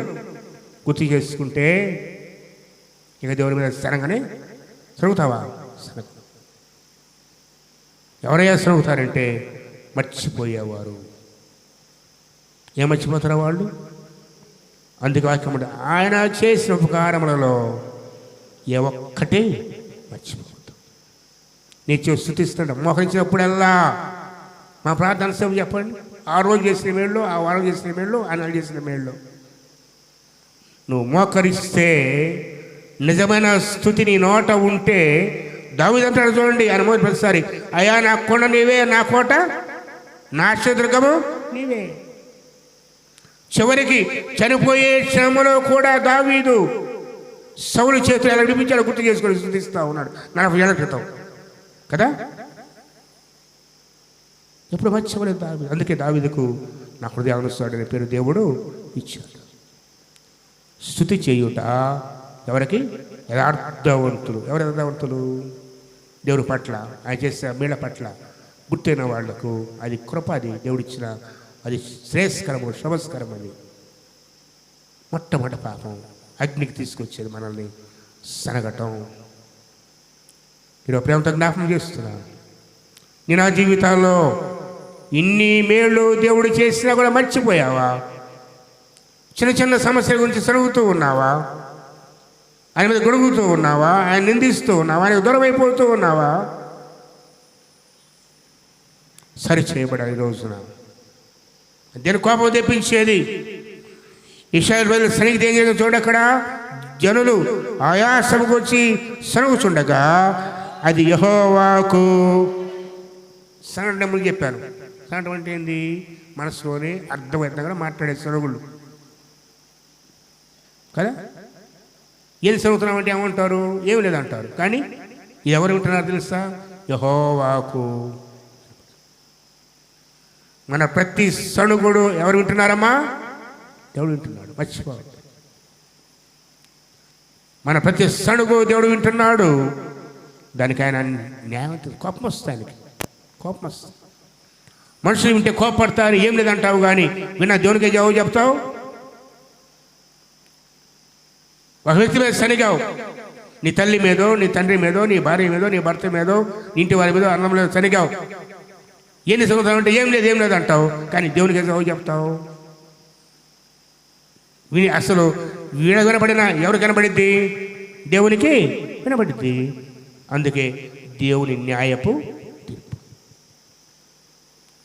గుర్తు చేసుకుంటే ఇక దేవుని మీద స్థిరంగానే సరుగుతావా? ఎవరయ్యా సరుగుతారంటే మర్చిపోయేవారు. ఏం మర్చిపోతారా వాళ్ళు? అందుకే వాక్యం ఆయన చేసిన ఉపకారములలో ఏ ఒక్కటే మర్చిపోతాం. నీచే స్తుతిస్తాడు. మోహరించినప్పుడల్లా మా ప్రార్థన సేవ చెప్పండి. ఆ రోజు చేసిన మేళ్ళు, ఆ వారం చేసిన మేళ్ళు, ఆ నెల చేసిన మేళ్ళు. నువ్వు మోకరిస్తే నిజమైన స్తుతి నీ నోట ఉంటే దావీదు అంటాడు చూడండి, ఆయన మొదటి ప్రతిసారి, అయ్యా నా కొండ నీవే, నా కోట, నా ఆశ్రయదుర్గము నీవే. చివరికి చనిపోయే క్షణంలో కూడా దావీదు సౌలు చేతులు ఎలా విడిపించాడు గుర్తు చేసుకొని స్తుతిస్తూ ఉన్నాడు 40 ఏళ్ల క్రితం కదా. ఎప్పుడు మర్చిపోలేదు దావీదు. అందుకే దావీదుకు నా హృదయానుసారుడు అనే పేరు దేవుడు ఇచ్చాడు. స్తుతి చేయుట ఎవరికి? యథార్థవంతులు. ఎవరు యథార్థవంతులు? దేవుడి పట్ల, ఆయన చేసే మేళ పట్ల గుర్తైన వాళ్లకు అది కృప, అది దేవుడిచ్చిన, అది శ్రేయస్కరము, శుభస్కరం. అది మొట్టమొదటి పాపం అగ్నికి తీసుకొచ్చేది మనల్ని సనగటం. ఈరోజు ప్రేమతో జ్ఞాపకం చేస్తున్నా, నేను నా జీవితాల్లో ఇన్ని మేళ్ళు దేవుడు చేసినా కూడా మర్చిపోయావా? చిన్న చిన్న సమస్యల గురించి సరుగుతూ ఉన్నావా? ఆయన మీద గొడుగుతూ ఉన్నావా? ఆయన నిందిస్తూ ఉన్నావా? ఆయన దూరం అయిపోతూ ఉన్నావా? సరి చేయబడాలి ఈ రోజున. దేని కోపం తెప్పించేది? ఇశ్రాయేలు సన్నిధికి ఏం చేసిన చూడక్కడ జనులు ఆయాసముకు వచ్చి సరుగుచుండగా అది యెహోవాకు సనగడం చెప్పాను. సనగడం అంటే ఏంది? మనసులోనే అర్థమవుతుందా మాట్లాడే సరుగుళ్ళు కదా. ఏం సరుగుతున్నామంటే ఏమంటారు? ఏమి లేదంటారు. కానీ ఎవరు వింటున్నారు తెలుసా? యెహోవాకు. మన ప్రతి సణుగుడు ఎవరు వింటున్నారమ్మా? దేవుడు వింటున్నాడు. మర్చిపోవద్దు. మన ప్రతి సణుగు దేవుడు వింటున్నాడు. దానికి ఆయన న్యాయం. కోపం వస్తుంది ఆయనకి, కోపం వస్తుంది. మనుషులు వింటే కోపడతారు, ఏం లేదంటావు. కానీ విన్నా దేవునికి జవాబు చెప్తావు? ఒక వ్యక్తి మీద సనిగావు, నీ తల్లి మీదో, నీ తండ్రి మీదో, నీ భార్య మీదో, నీ భర్త మీదో, ఇంటి వారి మీదో, అన్నం మీద సనిగావు. ఎన్ని చదువుతావు అంటే ఏం లేదు అంటావు. కానీ దేవునికి జవాబు చెప్తావు? విని అసలు వీణ వినబడినా ఎవరు కనబడిద్ది? దేవునికి వినబడిద్ది. అందుకే దేవుని న్యాయపు తీర్పు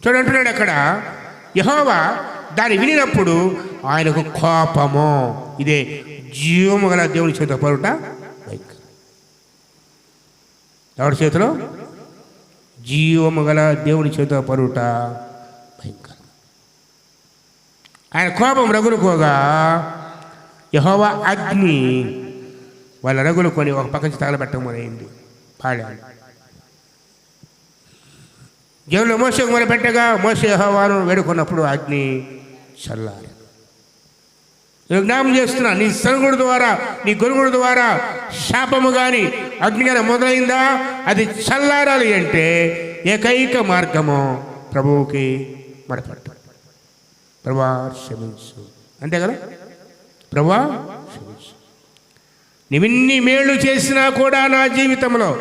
చూడంటున్నాడు అక్కడ. యెహోవా దాన్ని వినినప్పుడు ఆయనకు కోపము. ఇదే జీవము గల దేవుని చేతిలో పరుట భయంకరం. ఎవరి చేతిలో? జీవము గల దేవుని చేతిలో పరుట భయంకరం. ఆయన కోపం రగులుకోగా యెహోవా అగ్ని వాళ్ళ రగులుకొని ఒక పక్క నుంచి తగలబెట్టమనేది పాడాడు. జనులు మోషకు మొదలుపెట్టగా మోషే యెహోవాను వేడుకున్నప్పుడు అగ్ని చల్లారి. జ్ఞాపం చేస్తున్నా, నీ సరుగుడు ద్వారా, నీ గొరుగుడు ద్వారా శాపము కానీ అగ్ని కానీ మొదలైందా, అది చల్లారాలి అంటే ఏకైక మార్గము ప్రభువుకి మొరపెట్టు. ప్రభువా క్షమించు, అంతే కదా. ప్రభువా క్షమించు. నీవిన్ని మేళ్ళు చేసినా కూడా నా జీవితంలో,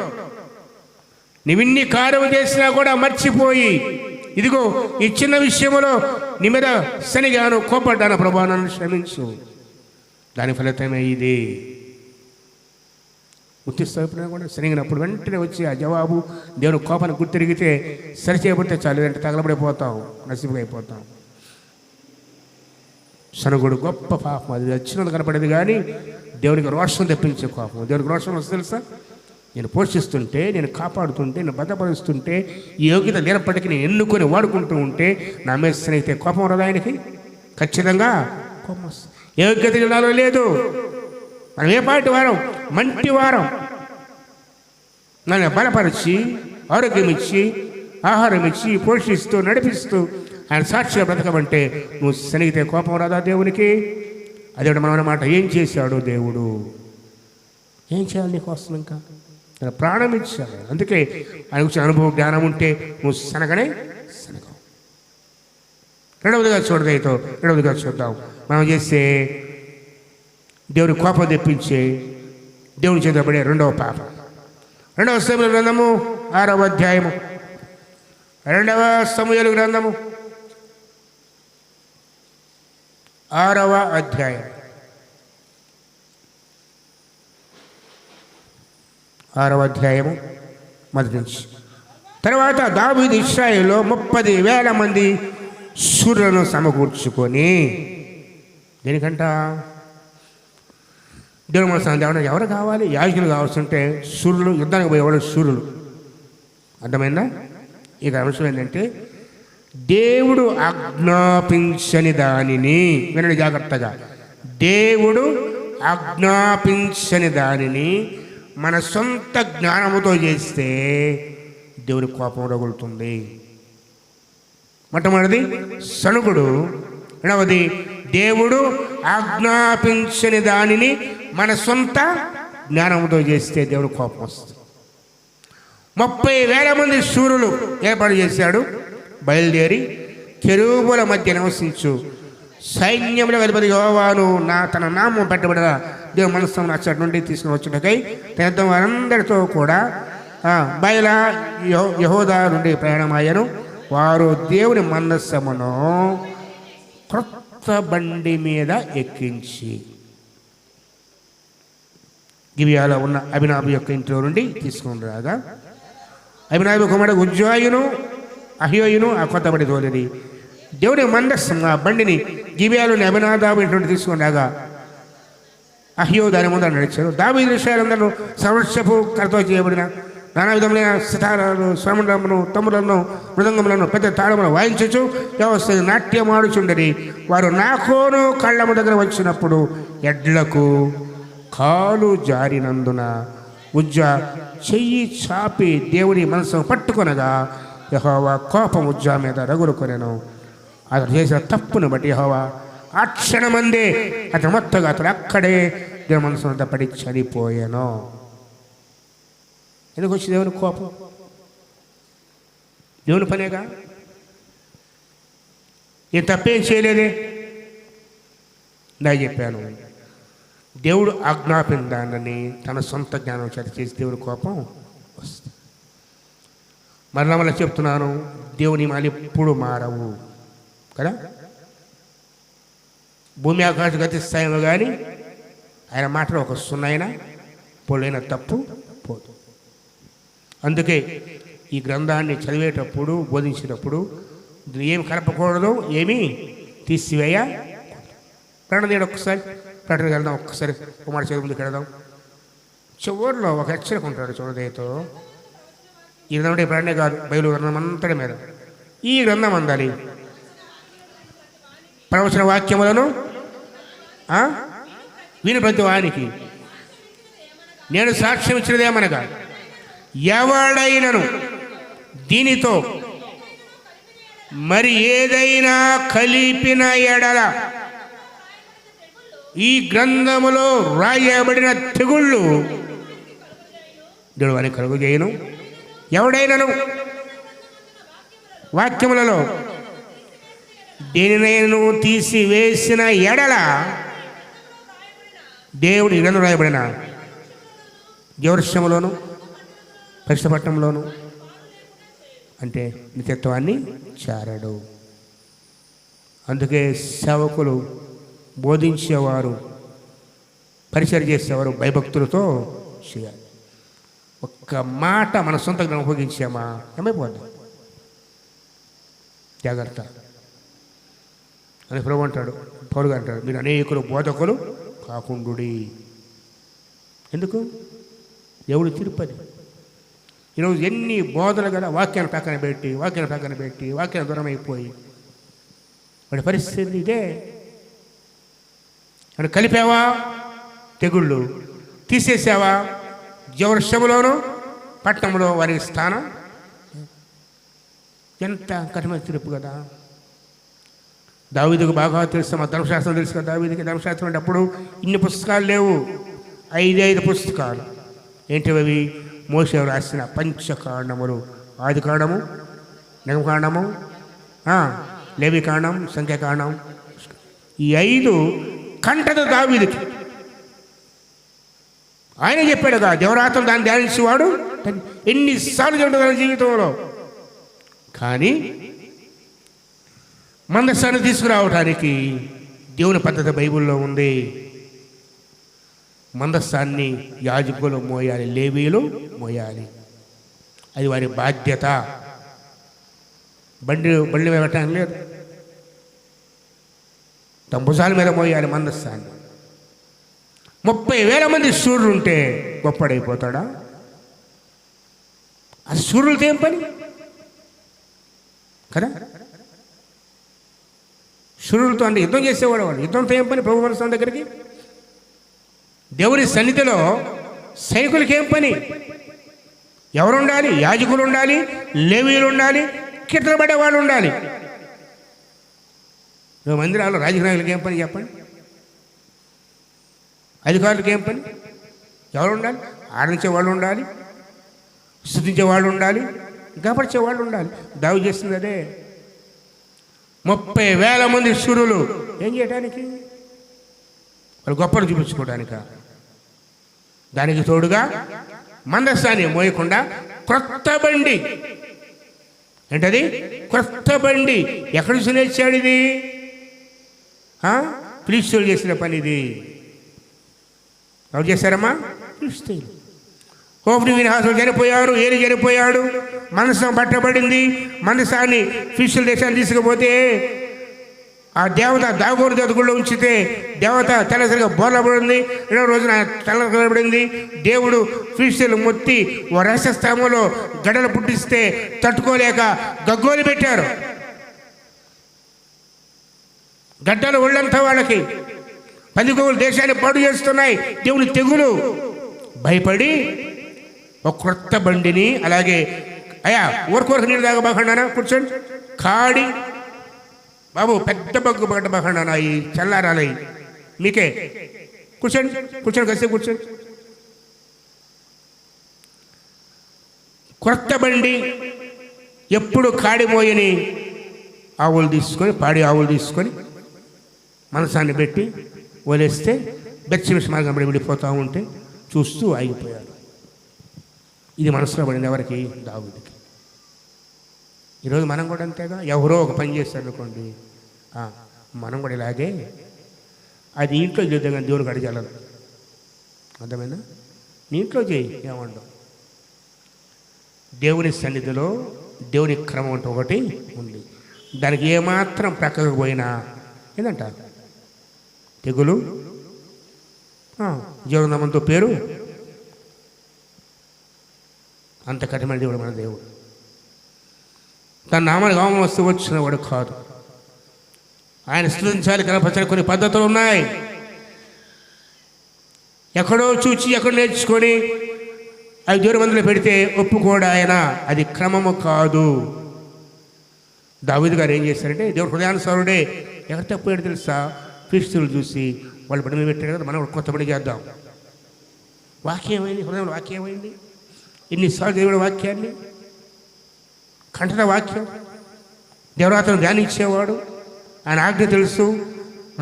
నీవిన్ని కార్యము చేసినా కూడా మర్చిపోయి, ఇదిగో ఈ చిన్న విషయంలో నీ మీద శనిగాను, కోపడ్డాను, ప్రభువా నన్ను క్షమించు. దాని ఫలితమే ఇది. గుర్తిస్తాను కూడా శనిగినప్పుడు వెంటనే వచ్చి ఆ జవాబు దేవుని కోపాన్ని గుర్తిరిగితే సరిచేయబడితే చాలు, అంటే తగలబడిపోతాం, నసిబుగా అయిపోతాం. సనుగుడు గొప్ప పాపం. అది వచ్చినది కనపడేది కానీ దేవునికి రోషం తెప్పించే కోపం. దేవునికి రోషం వస్తుంది తెలుసా? నేను పోషిస్తుంటే, నేను కాపాడుతుంటే, నేను భద్రపరుస్తుంటే, ఈ యోగ్యత లేనప్పటికీ నేను ఎన్నుకొని వాడుకుంటూ ఉంటే నా మీద స్నేహితే కోపం రాదు ఆయనకి? ఖచ్చితంగా కోపం వస్తుంది. యోగ్యత నాలో లేదు. మనం ఏ పాటి వారం? మంటి వారం. నన్ను బలపరిచి, ఆరోగ్యం ఇచ్చి, ఆహారం ఇచ్చి, పోషిస్తూ, నడిపిస్తూ ఆయన సాక్షిగా బ్రతకమంటే నువ్వు శనిగితే కోపం రాదా దేవునికి? అదే మనం అన్నమాట, ఏం చేశాడు దేవుడు? ఏం చేయాలి నీకోసం? ఇంకా ఆయన ప్రాణం ఇచ్చాడు. అందుకే ఆయన వచ్చిన అనుభవం జ్ఞానం ఉంటే నువ్వు శనగనే శనగవు. రెండవదిగా చూద్దాం. మనం చేసే దేవుని కోపం తెప్పించే దేవుని చేతబడే రెండవ పాపం. 2వ సమూయేలు గ్రంథము 6వ అధ్యాయము. 2వ సమూయేలు గ్రంథము 6వ అధ్యాయం 6వ అధ్యాయము మొదటి నుంచి. తర్వాత దావీదు ఇశ్రాయేలులో 30,000 మంది శూరులను సమకూర్చుకొని, దేనికంట? దేవుడు మనసు ఎవరు కావాలి? యాజకులు కావాల్సి ఉంటే శూరులు, యుద్ధానికి పోయేవాళ్ళు శూరులు. అర్థమైందా? ఇక అంశం ఏంటంటే, దేవుడు ఆజ్ఞాపించని దానిని, వినండి జాగ్రత్తగా, దేవుడు ఆజ్ఞాపించని దానిని మన సొంత జ్ఞానముతో చేస్తే దేవుని కోపం రగులుతుంది. మొట్టమొదటిది సణుగుడు. రెండవది దేవుడు ఆజ్ఞాపించని దానిని మన సొంత జ్ఞానంతో చేస్తే దేవుడు కోపం వస్తుంది. 30,000 మంది శూరులు ఏర్పాటు చేశాడు. బయలుదేరి కెరూబుల మధ్య నివసించు సైన్యముల అధిపతి యెహోవాను తన నామం పెట్టబడిన దేవుని మనస్సును అచ్చటి నుండి తీసుకుని వచ్చుటకై తన వారందరితో కూడా బయల యెహూదా నుండి ప్రయాణమయ్యను. వారు దేవుని మందస్సమును క్రొత్త బండి మీద ఎక్కించి గిబియాలో ఉన్న అబినాబు యొక్క ఇంట్లో నుండి తీసుకుని రాగా, అబినాబు కుమారుడు ఉజ్జాయును అహ్యోయును ఆ కొత్త బండి తోలిది. దేవుని మందస్సం ఆ బండిని గిబియాలోని అబినాదాబు ఇంటి నుండి తీసుకుని రాగా, అహ్యో దాని ముందర నడిచారు. దావీదు విషయాలందరూ సంరక్షపు కరతో చేయబడిన నానా విధములైన సితారాలు, స్వరములను, తమ్ములను, మృదంగములను, పెద్ద తాళములను వాయించచ్చు వ్యవస్థ నాట్యమాడుచుండని. వారు నాకోను కళ్ళము దగ్గర వచ్చినప్పుడు ఎడ్లకు కాలు జారినందున ఉజ్జా చెయ్యి చాపి దేవుని మనసును పట్టుకొనగా యెహోవా కోపం ఉజ్జా మీద రగులుకొనెను. అతడు చేసిన తప్పును బట్టి యెహోవా ఆ క్షణమందే అతను మొత్తగా అక్కడే దేవుని మనసును పడి చనిపోయాను. ఎందుకు వచ్చి దేవుని కోపం? దేవుని పనేగా, నేను తప్పేం చేయలేదే. నేను చెప్పాను, దేవుడు ఆజ్ఞాపించిన దానిని తన సొంత జ్ఞానం చేత చేసి దేవుని కోపం వస్తుంది. మళ్ళీ చెప్తున్నాను, దేవుని మాలు ఎప్పుడు మారవు కదా. భూమి ఆకాశం గతిస్తాయేమో కానీ ఆయన మాటలో ఒక సున్నైనా పొలైన తప్పు పోదు. అందుకే ఈ గ్రంథాన్ని చదివేటప్పుడు, బోధించేటప్పుడు ఏమి కలపకూడదు, ఏమీ తీసివేయ. ప్రకటన తీయడం ఒక్కసారి, ప్రకటనకి వెళ్దాం ఒక్కసారి, కుమార్ చదువు ముందుకు వెళ్దాం. చివరిలో ఒక హెచ్చరిక ఉంటాడు చూడదయతో. ఈ గ్రంథం అంటే ప్రకటనే కాదు, బైబిల్ గ్రంథం అంతటి మీద ఈ గ్రంథం అందాలి. ప్రవచన వాక్యములను విని ప్రతి వానికి నేను సాక్ష్యం ఇచ్చినదేమనగా, ఎవడైనను దీనితో మరి ఏదైనా కలిపిన ఎడల ఈ గ్రంథములో రాయబడిన తెగుళ్ళు దేవుడు వారికి కలుగు చేయను. ఎవడైనను వాక్యములలో దేనినైనా తీసివేసిన ఎడల దేవుడు ఈ గ్రంథం రాయబడిన జ్యోతిష్యములోను పరిశుద్ధపట్నంలోను అంటే నిత్యత్వాన్ని చారడు. అందుకే సేవకులు, బోధించేవారు, పరిచయం చేసేవారు భయభక్తులతో చేయాలి. ఒక్క మాట మన సొంతంగా ఉపయోగించామా ఏమైపోద్దాం. జాగ్రత్త అని ప్రభు అంటాడు, పౌరుగా అంటాడు, మీరు అనేకులు బోధకులు కాకుండుడి. ఎందుకు? దేవుడు తిరుపతి. ఈరోజు ఎన్ని బోధలు కదా, వాక్యాన్ని పక్కన పెట్టి వాక్యాన్ని దూరం అయిపోయి వాడి పరిస్థితి ఇదే. అని కలిపావా తెగుళ్ళు, తీసేసావా జవర్షములోను పట్టణంలో వారి స్థానం. ఎంత కఠిన తీర్పు కదా. దావీదుకు బాగా తెలుసు, మా ధర్మశాస్త్రం తెలుసు కదా దావీదుకి. ధర్మశాస్త్రం అంటే అప్పుడు ఇన్ని పుస్తకాలు లేవు, 5 పుస్తకాలు. ఏంటివి? మోషే రాసిన పంచకాండములు, ఆదికాండము, నిర్గమకాండము, లేవికాండం, సంఖ్యాకాండం. ఈ 5 కంటద దావీదుకి. ఆయన చెప్పాడు కదా, దేవరాత్రులు దాన్ని ధ్యానించేవాడు ఎన్నిసార్లు చెబుతుంది తన జీవితంలో. కానీ మందసాన్ని తీసుకురావటానికి దేవుని పద్ధతి బైబిల్లో ఉంది. మందస్థాన్ని యాజకులు మోయాలి, లేవీయులు మోయాలి. అది వారి బాధ్యత. బండి వెళ్ళటానికి లేదు, భుజాల మీద మోయాలి మందస్థాన్ని. 30,000 మంది సూర్యులు ఉంటే గొప్పడైపోతాడా? అది సూర్యులతో ఏం పని కదా? సూర్యులతో అంటే యుద్ధం చేసేవాడు వాడు. యుద్ధంతో ఏం పని? ప్రభు మందస్థానం దగ్గరికి దేవుని సన్నిధిలో సైనికులకి ఏం పని? ఎవరు ఉండాలి? యాజకులు ఉండాలి, లేవీయులు ఉండాలి, కీర్తన పడే వాళ్ళు ఉండాలి. మందిరాల్లో రాజకీయ నాయకులకి ఏం పని చెప్పండి? అధికారులకు ఏం పని? ఎవరు ఉండాలి? ఆడించే వాళ్ళు ఉండాలి, స్తుతించే వాళ్ళు ఉండాలి, గమనించే వాళ్ళు ఉండాలి. దావీదు చేస్తుంది అదే. 30,000 మంది సూర్యులు ఏం చేయడానికి? వాళ్ళు గొప్పలు చూపించుకోవడానిక? దానికి తోడుగా మందస్థాన్ని మోయకుండా క్రొత్త బండి. ఏంటది? క్రొత్త బండి. ఎక్కడ నుంచి నేర్చాడు ఇది? ఫిలిష్తీయులు చేసిన పని ఇది. ఎవరు చేశారమ్మా? ఫిలిష్తీయులు. హోఫ్ని వినాశులు చనిపోయారు, ఏలి చనిపోయాడు, మందసం పట్టబడింది. మందసాన్ని ఫిలిష్తీయుల దేశాన్ని తీసుకుపోతే ఆ దేవత దాగోరు దతుకుల్లో ఉంచితే దేవత తెల్లసరిగా బోర్లబడింది. 2వ రోజున తెల్లబడింది. దేవుడు ఫిలిష్తీయులు మొత్తి ఓ రహస్యస్థానంలో గడలు పుట్టిస్తే తట్టుకోలేక గగ్గోలు పెట్టారు. గడ్డలు ఒళ్ళంతా వాళ్ళకి. పందికొవ్వులు దేశాన్ని పాడు చేస్తున్నాయి. దేవుని తెగులు. భయపడి ఒక క్రొత్త బండిని, అలాగే అయ్యా ఊరుకోరకు నీళ్ళు తాగబాకండానా, కూర్చోండి, కాడి బాబు పెద్ద బగ్గు పడ్డ బాకండానా, ఈ చల్లారాలయ్యి మీకే, కూర్చోండి కూర్చోండి కాసేపు కూర్చోండి. క్రొత్త బండి. ఎప్పుడు కాడి మోయని ఆవులు తీసుకొని, పాడి ఆవులు తీసుకొని మనసాన్ని పెట్టి వదిలేస్తే బెచ్చమిష మార్గం విడిపోతూ ఉంటే చూస్తూ ఆగిపోయాడు. ఇది మనసులో పడింది ఎవరికి? దావీదుకి. ఈరోజు మనం కూడా అంతేగా. ఎవరో ఒక పని చేస్తారు అనుకోండి, మనం కూడా ఇలాగే అది ఇంట్లో చేద్దాం కానీ దేవుడికి అడిగాలను. అర్థమైందా? నీ ఇంట్లో చేయి, ఏమండవు. దేవుని సన్నిధిలో దేవుని క్రమం అంటే ఒకటి ఉంది. దానికి ఏమాత్రం ప్రక్కకు పోయినా ఏంటంట? తెగులు, జీవనామంతో పేరు. అంత కఠినమైన దేవుడు మన దేవుడు. తన నామానికి అవమానం వస్తూ వచ్చిన వాడు కాదు. ఆయన స్తుతించాలి, కనపరచాలి. కొన్ని పద్ధతులు ఉన్నాయి. ఎక్కడో చూచి ఎక్కడో నేర్చుకొని అవి దేవుని మందిలో పెడితే ఒప్పుకోడు ఆయన. అది క్రమము కాదు. దావీదు గారు ఏం చేశారంటే దేవుడు హృదయానుసారుడే. ఎక్కడ తప్పు తెలుసా? ఫిలిష్తీయులు చూసి వాళ్ళు పడి మీద పెట్టారు కదా, మనం కొత్త పని చేద్దాం. వాక్యం ఏమైంది? హృదయంలో వాక్యం ఏమైంది? ఎన్నిసార్లు దేవుడి వాక్యాన్ని, కంఠత వాక్యం. దేవరాత్రులు ధ్యానించేవాడు. ఆయన ఆజ్ఞ తెలుసు.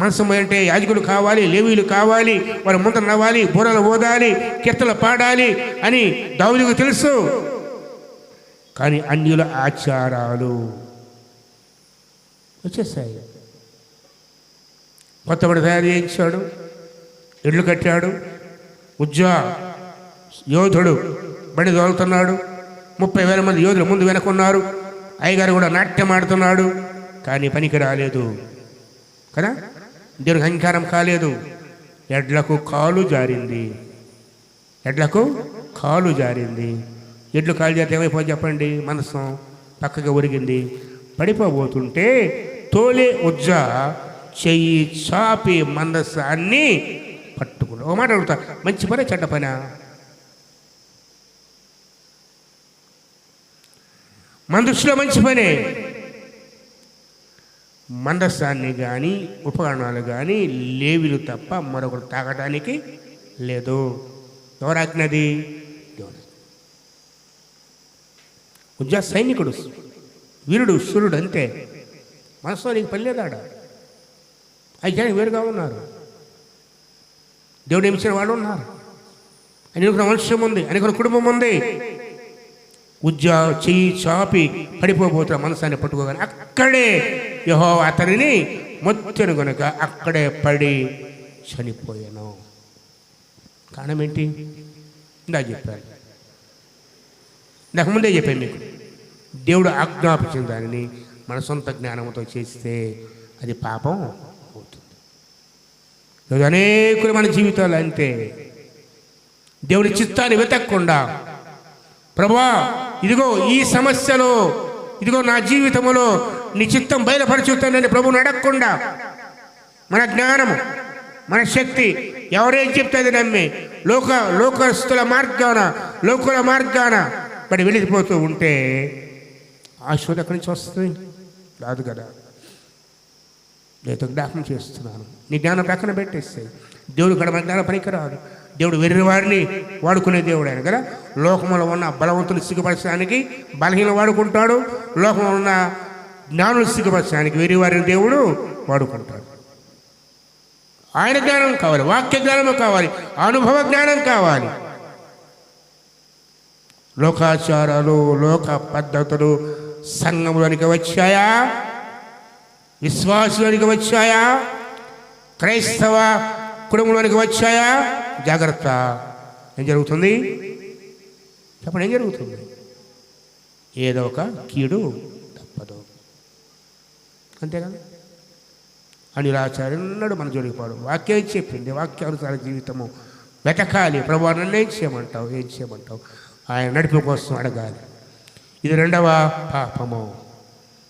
మనసు అంటే యాజకులు కావాలి, లేవీయులు కావాలి, వారి ముందు నవ్వాలి, బూరలు ఓదాలి, కీర్తనలు పాడాలి అని దావీదుకు తెలుసు. కానీ అన్యుల ఆచారాలు వచ్చేసాయి. కొత్తబడి తయారు చేయించాడు, ఇళ్ళు కట్టాడు, యోధుడు బండి తోలుతున్నాడు. 30,000 మంది యోధులు ముందు వెనకున్నారు. అయ్యగారు కూడా నాట్యం ఆడుతున్నాడు. కానీ పనికి రాలేదు కదా, దేవునికి అంగీకారం కాలేదు. ఎడ్లకు కాలు జారింది. ఎడ్లకు కాలు జారింది. ఎడ్లు కాలు జారితే ఏమైపోయి చెప్పండి? మనసు పక్కగా ఒరిగింది. పడిపోబోతుంటే తోలే చెయ్యి చాపి మందసాన్ని పట్టుకుని. ఒక మాట అడుగుతా, మంచి పని చెడ్డ పనా? మన దృష్టిలో మంచి పనే. మందస్సాన్ని కానీ ఉపకరణాలు కానీ లేవిలు తప్ప మరొకరు తాగడానికి లేదు. ఎవరాజ్ఞది? దేవుడు. ఉజ్జా సైనికుడు, వీరుడు, శూరుడు, అంతే. మనసులో నీకు పని లేదాడ. అయితే వేరుగా ఉన్నారు. దేవుడు ఏమిచ్చిన వాళ్ళు ఉన్నారు. అనేక వంశం ఉంది, అనేక కుటుంబం ఉంది. ఉజ్జా చెయ్యి చాపి పడిపోబోతున్న మనసాన్ని పట్టుకోగానే అక్కడే యెహోవా అతనిని మొత్తెను గనుక అక్కడే పడి చనిపోయాను. కారణం ఏంటి? ఇందా చెప్పాను, నాకు ముందే చెప్పాను మీకు. దేవుడు ఆజ్ఞాపించిన దానిని మన సొంత జ్ఞానంతో చేస్తే అది పాపం అవుతుంది. ఈరోజు అనేకులు మన జీవితాలు అంతే. దేవుడి చిత్తాన్ని వెతకకుండా, ప్రభువా ఇదిగో ఈ సమస్యలో, ఇదిగో నా జీవితంలో నీ చిత్తం బయలుపరచుతానని ప్రభువుని అడగకుండా, మన జ్ఞానము, మన శక్తి ఎవరేం చెప్తుంది నమ్మి లోకస్తుల మార్గాన మరి వెళ్ళిపోతూ ఉంటే ఆ శోధ ఎక్కడి నుంచి వస్తుంది? రాదు కదా. నేను జ్ఞాపకం చేస్తున్నాను, నీ జ్ఞానం పక్కన పెట్టేస్తాయి. దేవుడు కూడా మన జ్ఞానం పనికిరాదు. దేవుడు వెర్రి వారిని వాడుకునే దేవుడు ఆయన కదా. లోకంలో ఉన్న బలవంతులు సిగ్గుపరచడానికి బలహీన వాడుకుంటాడు, లోకంలో ఉన్న జ్ఞానులు సిగ్గుపరచడానికి వెర్రి వారిని దేవుడు వాడుకుంటాడు. ఆయన జ్ఞానం కావాలి, వాక్య జ్ఞానం కావాలి, అనుభవ జ్ఞానం కావాలి. లోకాచారాలు, లోక పద్ధతులు సంఘంలోనికి వచ్చాయా? విశ్వాసంలోనికి వచ్చాయా? క్రైస్తవ కుటుంబంలోనికి వచ్చాయా? జాగ్రత్త. ఏం జరుగుతుంది చెప్పండి? ఏం జరుగుతుంది? ఏదో ఒక కీడు తప్పదు, అంతేకాదు. అనిలాచార్యున్నాడు మన జోలికి పోవడం. వాక్యం చెప్పింది, వాక్యానుసార జీవితము వెతకాలి. ప్రభువా నన్ను ఏం చేయమంటావు? ఆయన నడిపి కోసం అడగాలి. ఇది రెండవ పాపము.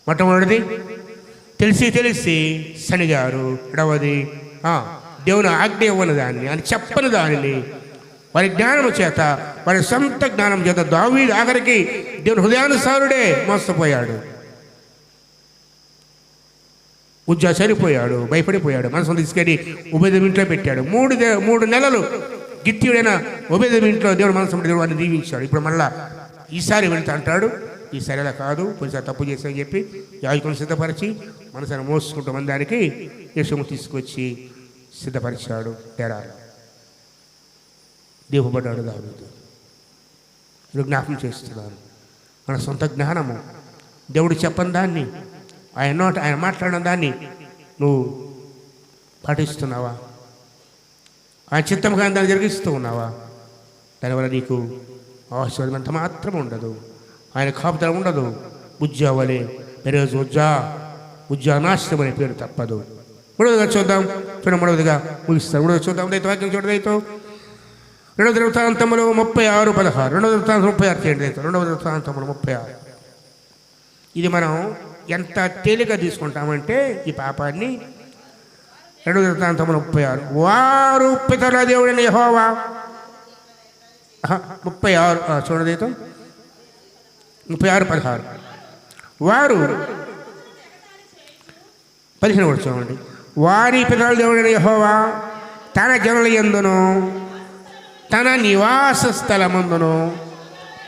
మొట్టమొదటిది తెలిసి సనిగారు. రెండవది దేవుని ఆజ్ఞ ఇవ్వని దాన్ని, అని చెప్పని దానిని వారి జ్ఞానము చేత, వారి సొంత జ్ఞానం చేత దావీదు ఆఖరికి దేవుని హృదయానుసారుడే మోసపోయాడు. ఉజ్జా చనిపోయాడు, భయపడిపోయాడు. మనసును తీసుకెళ్ళి ఉబేదెదోము ఇంట్లో పెట్టాడు. 3 నెలలు గిత్యుడైన ఉబేదెదోము ఇంట్లో దేవుడు మనసు దేవుడు వాడిని దీవించాడు. ఇప్పుడు మళ్ళా ఈసారి వెళ్తా అంటాడు, ఈసారి అలా కాదు, కొంచెం తప్పు చేశామని చెప్పి యాజకులను సిద్ధపరిచి మనసును మోసుకుంటూ మందానికి యేసును తీసుకొచ్చి సిద్ధపరిచాడు. తేరాలు దీపబడ్డాడు దావీదు. ఇది జ్ఞాపకం చేస్తున్నాను. మన సొంత జ్ఞానము, దేవుడు చెప్పని దాన్ని, ఆయన మాట్లాడిన దాన్ని నువ్వు పాటిస్తున్నావా? ఆయన చిత్తం కానీ దాన్ని జరిగిస్తూ ఉన్నావా? దానివల్ల నీకు ఆశీర్వాదం అంత మాత్రం ఉండదు, ఆయన కాపుదల ఉండదు. ఉజ్జా వలె ఈరోజు ఉజ్జా నాశనం అనే పేరు తప్పదు. మూడవదిగా చూద్దాం, మూడవదిగా ముగిస్తాను. మూడవది చూద్దాం, వాక్యం చూడదైతే 2వ వృత్తాంతములు 36:16, 2వ వృత్తాంతం 36 2వ వృత్తాంతములు 36. ఇది మనం ఎంత తేలిక తీసుకుంటామంటే ఈ పాపాన్ని. 2వ వృత్తాంతములు 36, వారు పితరుల దేవుడైన యెహోవా 36 చూడదైతే 36:16 వారు 15 కూడా చూడండి. వారి పితరుల దేవుడైన యెహోవా తన జనుల యందును తన నివాస స్థలమందును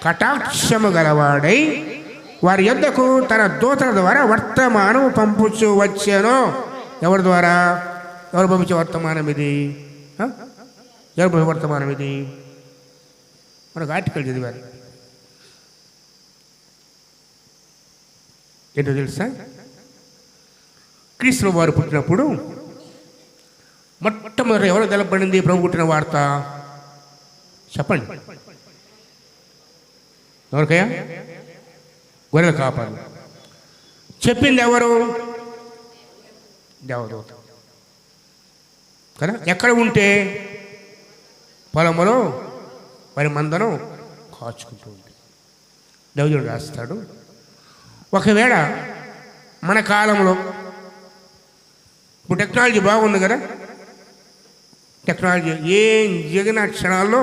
కటాక్షము గలవాడై వారి యొద్దకు తన దూతల ద్వారా వర్తమానం పంపుచూ వచ్చాను. ఎవరి ద్వారా? ఎవరు పంపించే వర్తమానం ఇది? ఎవరు పంపే వర్తమానం ఇది? మనకు ఆర్టికల్ చదివారు. ఏంటో తెలుసా? క్రీస్తు వారు పుట్టినప్పుడు మొట్టమొదటి ఎవరు తెలపబడింది ప్రభు పుట్టిన వార్త? చెప్పండి. ఎవరికయ్యా? గొర్రెల కాపరు. చెప్పింది ఎవరు? దేవదూత కదా. ఎక్కడ ఉంటే? పొలములో వారి మందను కాచుకుంటూ ఉంది. దేవుడు రాస్తాడు. ఒకవేళ మన కాలంలో ఇప్పుడు టెక్నాలజీ బాగుంది కదా, టెక్నాలజీ ఏం జరిగిన క్షణాల్లో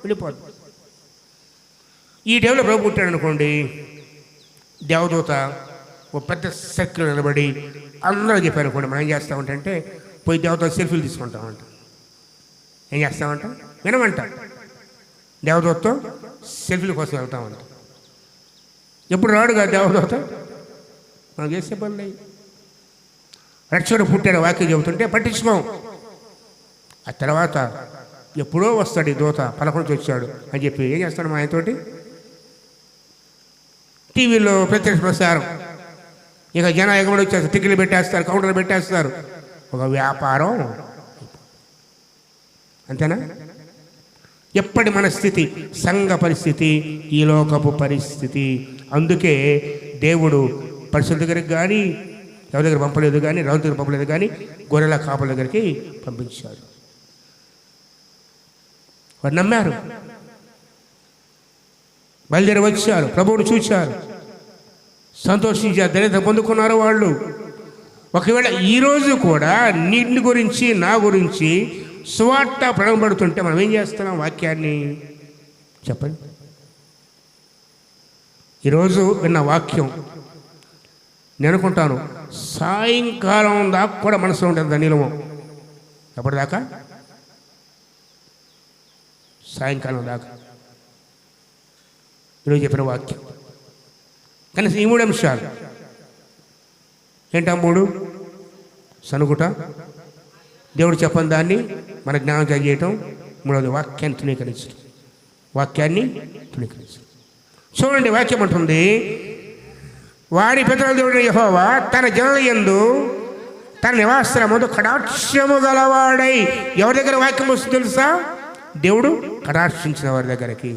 వెళ్ళిపోతుంది. ఈ టైంలో ప్రభు పుట్టాడు అనుకోండి, దేవదూత ఓ పెద్ద సర్కిల్ నిలబడి అందరూ చెప్పారు కూడా మనం ఏం చేస్తామంటే పోయి దేవతతో సెల్ఫీలు తీసుకుంటామంట. ఏం చేస్తామంట? వినమంట. దేవదూతతో సెల్ఫీల కోసం వెళ్తామంట. ఎప్పుడు రాడుగా దేవదూత, మనం చేసే పనులు. రక్షకుడు పుట్టాడు వాక్యం చెబుతుంటే పట్టించుకోం. ఆ తర్వాత ఎప్పుడో వస్తాడు ఈ దూత, 11 వచ్చాడు అని చెప్పి ఏం చేస్తాడు మా ఆయనతోటి? టీవీలో ప్రత్యక్ష ప్రసారం. ఇక జనం ఎగబడి వచ్చేస్తారు, టికెట్లు పెట్టేస్తారు, కౌంటర్లు పెట్టేస్తారు. ఒక వ్యాపారం. అంతేనా? ఎప్పటి మన స్థితి, సంఘ పరిస్థితి, ఈ లోకపు పరిస్థితి. అందుకే దేవుడు పరిశుద్ధ దగ్గరికి కానీ, ఎవరి దగ్గర పంపలేదు కానీ, రాజు దగ్గర పంపలేదు కానీ, గొర్రెల కాపుల దగ్గరికి పంపించాడు. వారు నమ్మారు, బయలుదేరి వచ్చారు, ప్రభువును చూశారు, సంతోషించారు, ధన్యత పొందుకున్నారు వాళ్ళు. ఒకవేళ ఈరోజు కూడా నిన్ను గురించి, నా గురించి సువార్త ప్రకటనబడుతుంటే మనం ఏం చేస్తున్నాం? వాక్యాన్ని చెప్పండి. ఈరోజు విన్న వాక్యం నేను అనుకుంటాను సాయంకాలం దాకా కూడా మనసులో ఉంటుంది నీలము. ఎప్పటిదాకా? సాయంకాలం దాకా ఈరోజు చెప్పిన వాక్యం. కనీసం ఈ 3 అంశాలు ఏంటా? 3 సనుగుట, దేవుడు చెప్పని దాన్ని మన జ్ఞానం చేయటం, 3వది వాక్యాన్ని తృణీకరించడం. వాక్యాన్ని తృణీకరించడం. చూడండి, వాక్యం అంటుంది, వారి పితరుల దేవుడు యెహోవా తన జనుల యందు తన నివాసముందు కటాక్షము గలవాడై. ఎవరి దగ్గర వాక్యం వస్తుంది తెలుసా? దేవుడు కటాక్షించిన వారి దగ్గరికి.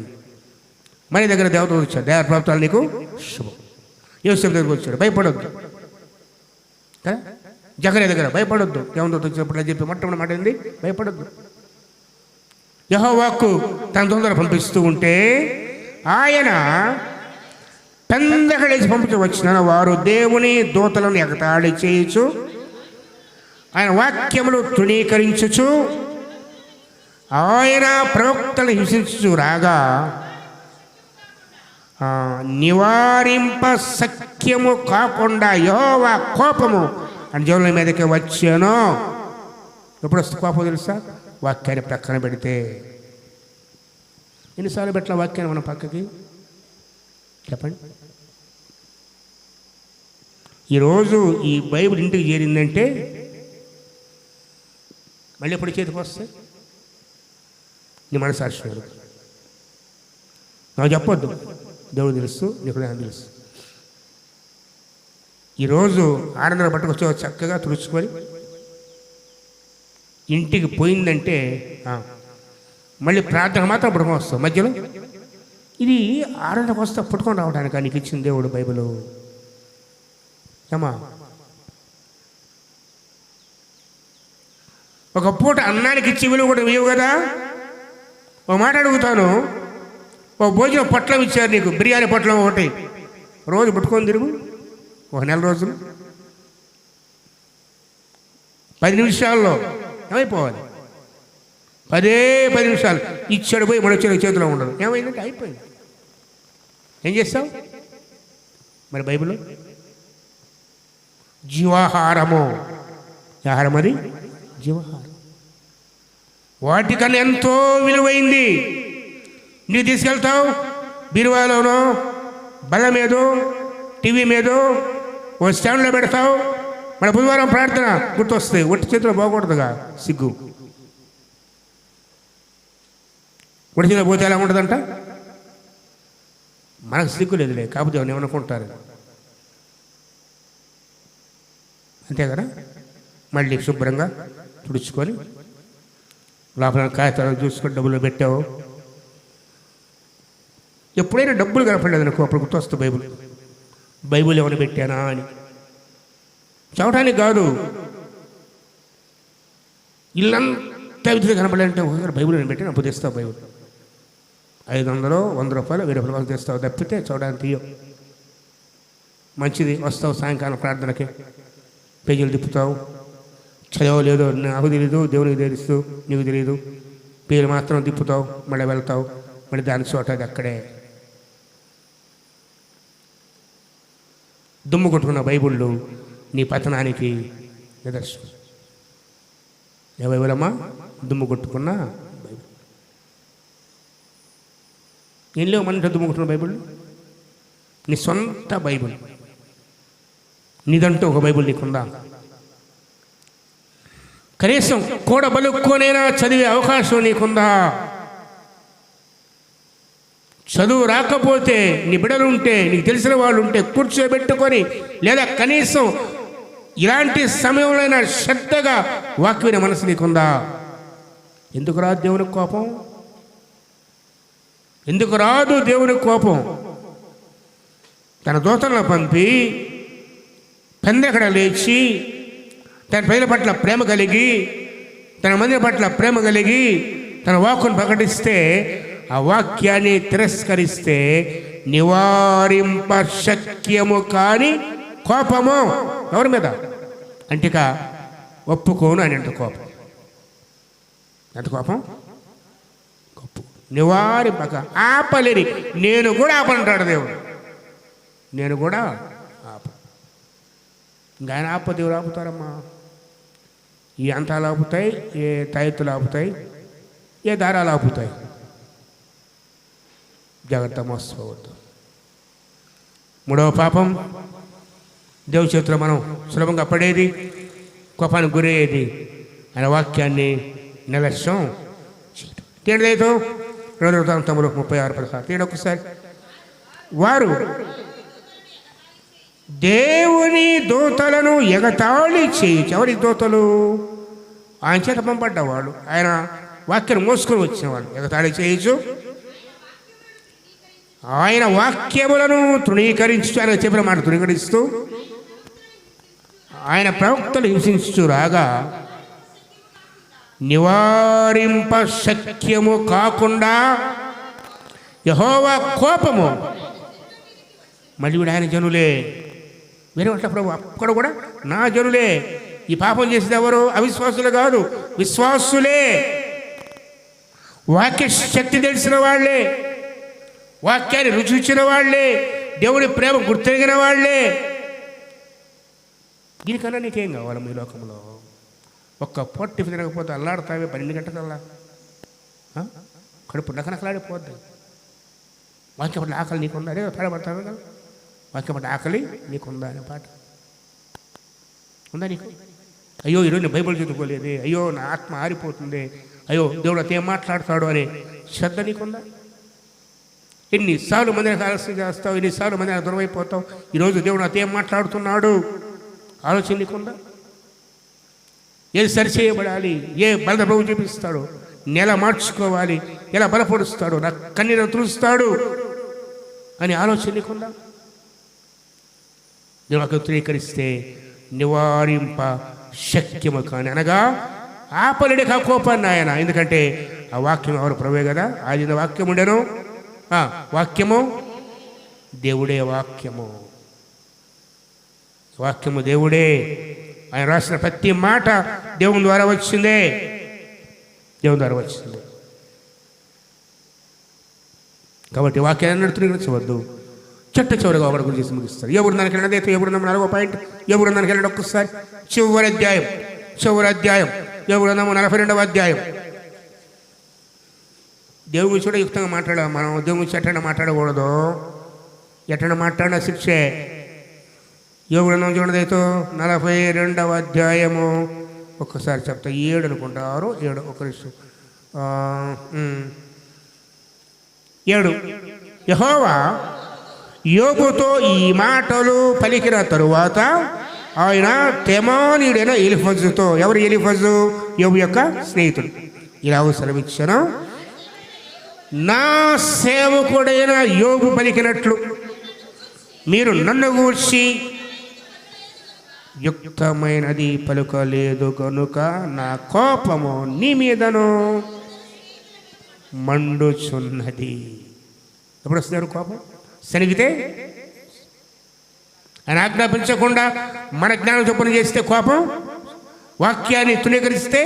మన దగ్గర దేవతలు వచ్చాడు, దేవ ప్రభుత్వాలు నీకు శుభం. యోసేపు దగ్గరకు వచ్చాడు, భయపడొద్దు కదా. జకర్యా దగ్గర భయపడొద్దు, దేవతలు వచ్చినప్పుడు అని చెప్పి మొట్టమొదటి మాట ఏంది? భయపడొద్దు. యెహోవాకు తన తొందర పంపిస్తూ ఉంటే ఆయన పెందకడేసి పంపించవచ్చిన వారు దేవుని దూతలను ఎగతాళి చేయొచ్చు, ఆయన వాక్యములు తృణీకరించుచు, ఆయన ప్రవక్తలు హింసించు రాగా నివారింప సఖ్యము కాకుండా యెహోవా కోపము అని జనుల మీదకి వచ్చాను. ఎప్పుడు వస్తుంది కోపం తెలుసా? వాక్యాన్ని ప్రక్కన పెడితే. ఎన్నిసార్లు పెట్టిన వాక్యాన్ని మనం పక్కకి? చెప్పండి. ఈరోజు ఈ బైబిల్ ఇంటికి చేరిందంటే మళ్ళీ ఎప్పుడు చేతికి వస్తాయి? నీ మనసాక్షి నాకు చెప్పొద్దు, దేవుడు తెలుసు, నీకు నాకు తెలుసు. ఈరోజు ఆనందం పట్టుకొచ్చే చక్కగా తుడుచుకొని ఇంటికి పోయిందంటే మళ్ళీ ప్రార్థన మాత్రం పట్టుకొని వస్తావు మధ్యలో. ఇది ఆనందం వస్తా పట్టుకొని రావడానికి నీకు ఇచ్చిన దేవుడు బైబిల్. ఏమా, ఒక పూట అన్నానికి ఇచ్చి విలువ కూడా ఇవ్వవు కదా. ఒక మాట అడుగుతాను, ఓ భోజనం పొట్లం ఇచ్చారు నీకు, బిర్యానీ పొట్లం ఒకటి, రోజు పట్టుకొని తిరుగు, ఒక నెల రోజులు 10 నిమిషాల్లో ఏమైపోవాలి? 10 నిమిషాలు ఇచ్చాడు పోయి మన వచ్చే చేతిలో ఉండదు. ఏమైందంటే అయిపోయింది. ఏం చేస్తావు మరి? బైబిల్ జీవాహారము. ఆహారం అది జీవాహారం. వాటికన్నా ఎంతో విలువైంది. నీకు తీసుకెళ్తావు బీరువాలోనో, బల్ల మీదో, టీవీ మీదో, ఓ స్టాండ్లో పెడతావు. మన బుధవారం ప్రార్థన గుర్తొస్తాయి. ఒట్టి చేతిలో పోకూడదుగా, సిగ్గు. ఒట్టి చేతిలో పోతే ఎలా ఉంటుందంట? మనకు సిగ్గు లేదులే, కాకపోతే ఎవరు ఏమనుకుంటారు, అంతే కదా. మళ్ళీ శుభ్రంగా తుడుచుకొని లోపల కాగితాలు చూసుకొని డబ్బులు పెట్టావు. ఎప్పుడైనా డబ్బులు కనపడలేదు అనుకో, అప్పుడు గుర్తొస్తుంది బైబిల్. బైబిల్ ఏమైనా పెట్టానా అని. చదవటానికి కాదు, ఇల్లంతా విధంగా కనపడాలంటే ఒకసారి బైబిల్ నేను పెట్టాను, అప్పుడు తెస్తావు బైబిల్. 500, 100 రూపాయలు, 1000 రూపాయలు తెస్తావు తప్పితే చదవడానికి తీయవు. మంచిది, వస్తావు సాయంకాలం ప్రార్థనకి, పేజీలు తిప్పుతావు, చదవలేదు, నాకు తెలీదు, దేవునికి తెలుస్తూ, నీకు తెలియదు, పేరు మాత్రం తిప్పుతావు, మళ్ళీ వెళ్తావు, మళ్ళీ దాని చోట అది అక్కడే. దుమ్ము కొట్టుకున్న బైబిళ్ళు నీ పతనానికి నిదర్శనం. ఏ బైబిల్ అమ్మా? దుమ్ము కొట్టుకున్న బైబిల్. ఏం లేవు మన దుమ్ము కొట్టుకున్న బైబిల్. నీ సొంత బైబిల్, నీదంటూ ఒక బైబిల్ నీకుందా? కనీసం కూడబలుక్కోనైనా చదివే అవకాశం నీకుందా? చదువు రాకపోతే నీ బిడ్డలు ఉంటే, నీకు తెలిసిన వాళ్ళు ఉంటే కూర్చోబెట్టుకొని, లేదా కనీసం ఇలాంటి సమయంలో శ్రద్ధగా వాక్యమైన మనసు నీకుందా? ఎందుకు రాదు దేవునికి కోపం? ఎందుకు రాదు దేవునికి కోపం? తన దూతలను పంపి పందెకడ లేచి తన ప్రజల పట్ల ప్రేమ కలిగి, తన మందిర పట్ల ప్రేమ కలిగి తన వాక్కును ప్రకటిస్తే, ఆ వాక్యాన్ని తిరస్కరిస్తే నివారింప శక్యము కాని కోపము ఎవరి మీద? అంటిక ఒప్పుకోను అని ఎంత కోపం. ఎంత కోపం? నివారింపక ఆపలేని, నేను కూడా ఆపంటాడు దేవుడు. నేను కూడా ఆప. ఇంకా ఆయన ఆప దేవుడు ఆపుతారమ్మా? ఈ అంతాలు ఆపుతాయి, ఏ తాయెత్తులు ఆపుతాయి, ఏ దారాలు ఆపుతాయి. జాగ్రత్త, మోసపోవద్దు. మూడవ పాపం, దేవుని చేతిలో మనం సులభంగా పడేది, కోపానికి గురయ్యేది, ఆయన వాక్యాన్ని నిర్లక్ష్యం చేయడం. తేడదైతే 36:16 తీయండి ఒకసారి. వారు దేవుని దూతలను ఎగతాళి చేయొచ్చు. ఎవరి దూతలు? ఆయన చేత పంపడ్డవాళ్ళు, ఆయన వాక్యాన్ని మోసుకొని వచ్చిన వాళ్ళు ఎగతాళి చేయొచ్చు. ఆయన వాక్యములను తృణీకరించు, ఆయన చెప్పిన మాట తృణీకరిస్తూ, ఆయన ప్రవక్తలు హింసించు రాగా నివారింప శక్యము కాకుండా యెహోవా కోపము. మళ్ళీ కూడా ఆయన జనులే. వేరే అంటే ప్రభు అక్కడ కూడా నా జనులే. ఈ పాపం చేసేది ఎవరు? అవిశ్వాసులు కాదు, విశ్వాసులే. వాక్య శక్తి తెలిసిన వాళ్ళే, వాక్యాన్ని రుచించిన వాళ్ళే, దేవుడి ప్రేమ గుర్తెరిగిన వాళ్ళే. దీనికన్నా నీకేం కావాలి మీ లోకంలో? ఒక్క పూట టిఫిన్ తినకపోతే అల్లాడుతావే 12 గంటలల్లా, కడుపు నకనకలాడిపోద్ది. వాక్యం పట్ల ఆకలి నీకుందా? అదే పాడబడతావు కదా, వాక్యం పట్ల ఆకలి నీకుందా అనే పాట ఉందా నీకు? అయ్యో ఈరోజు నేను బైబిల్ చదువుకోలేదే, అయ్యో నా ఆత్మ ఆరిపోతుంది, అయ్యో దేవుడు అతే మాట్లాడతాడు అనే శ్రద్ధ నీకుందా? ఎన్నిసార్లు మందిని ఆలస్యం చేస్తావు, ఎన్నిసార్లు మందిని దూరం అయిపోతావు. ఈరోజు దేవుడు అతే మాట్లాడుతున్నాడు ఆలోచన నీకుందా? ఏది సరిచేయబడాలి, ఏ బలద ప్రభు చూపిస్తాడు, నెల మార్చుకోవాలి, ఎలా బలపరుస్తాడు, నా కన్నీరు తులుస్తాడు అని ఆలోచన నీకుందా? దేవుడు ధృవీకరిస్తే నివారింప శక్యము కాని, అనగా ఆపలేడు కా కోపాన్ని ఆయన. ఎందుకంటే ఆ వాక్యం ఎవరు? ప్రభువే కదా. ఆది వాక్యం ఉండెను, వాక్యము దేవుడే. వాక్యము వాక్యము దేవుడే. ఆయన రాసిన ప్రతి మాట దేవుని ద్వారా వచ్చిందే, దేవుని ద్వారా వచ్చింది. కాబట్టి వాక్యాన్ని నడుతువద్దు. చెట్ట చివరిగా ఒకటి గురించి చేసి ముగిస్తారు. ఎవరు దానికి వెళ్ళినది అయితే ఎవరు 4వ పాయింట్. ఎవరు దానికి వెళ్ళండి ఒక్కసారి. చివరి అధ్యాయం ఎవరు 42వ అధ్యాయం. దేవుని గురించి కూడా యుక్తంగా మాట్లాడాలి మనం. దేవుని గురించి ఎట్టండి మాట్లాడకూడదు, ఎట్టండి మాట్లాడిన శిక్షే. యోగుడు చూడదైతే 42వ అధ్యాయము ఒక్కసారి చెప్తా. 7 అనుకుంటారు, 7 ఒక నిమిషం. 7 యెహోవా యోబుతో ఈ మాటలు పలికిన తరువాత ఆయన తెమానీయుడైన ఎలీఫజుతో, ఎవరు ఎలీఫజు? యోబు యొక్క స్నేహితుడు. ఇలా సెలవిచ్చాను, నా సేవకుడైన యోబు పలికినట్లు మీరు నన్ను గూర్చి యుక్తమైనది పలుకలేదు కనుక నా కోపము నీ మీదను మండుచున్నది. ఎప్పుడు వస్తున్నారు కోపం? శనిగితే, ఆయన ఆజ్ఞాపించకుండా మన జ్ఞానం చొప్పున చేస్తే కోపం, వాక్యాన్ని తృణీకరిస్తే,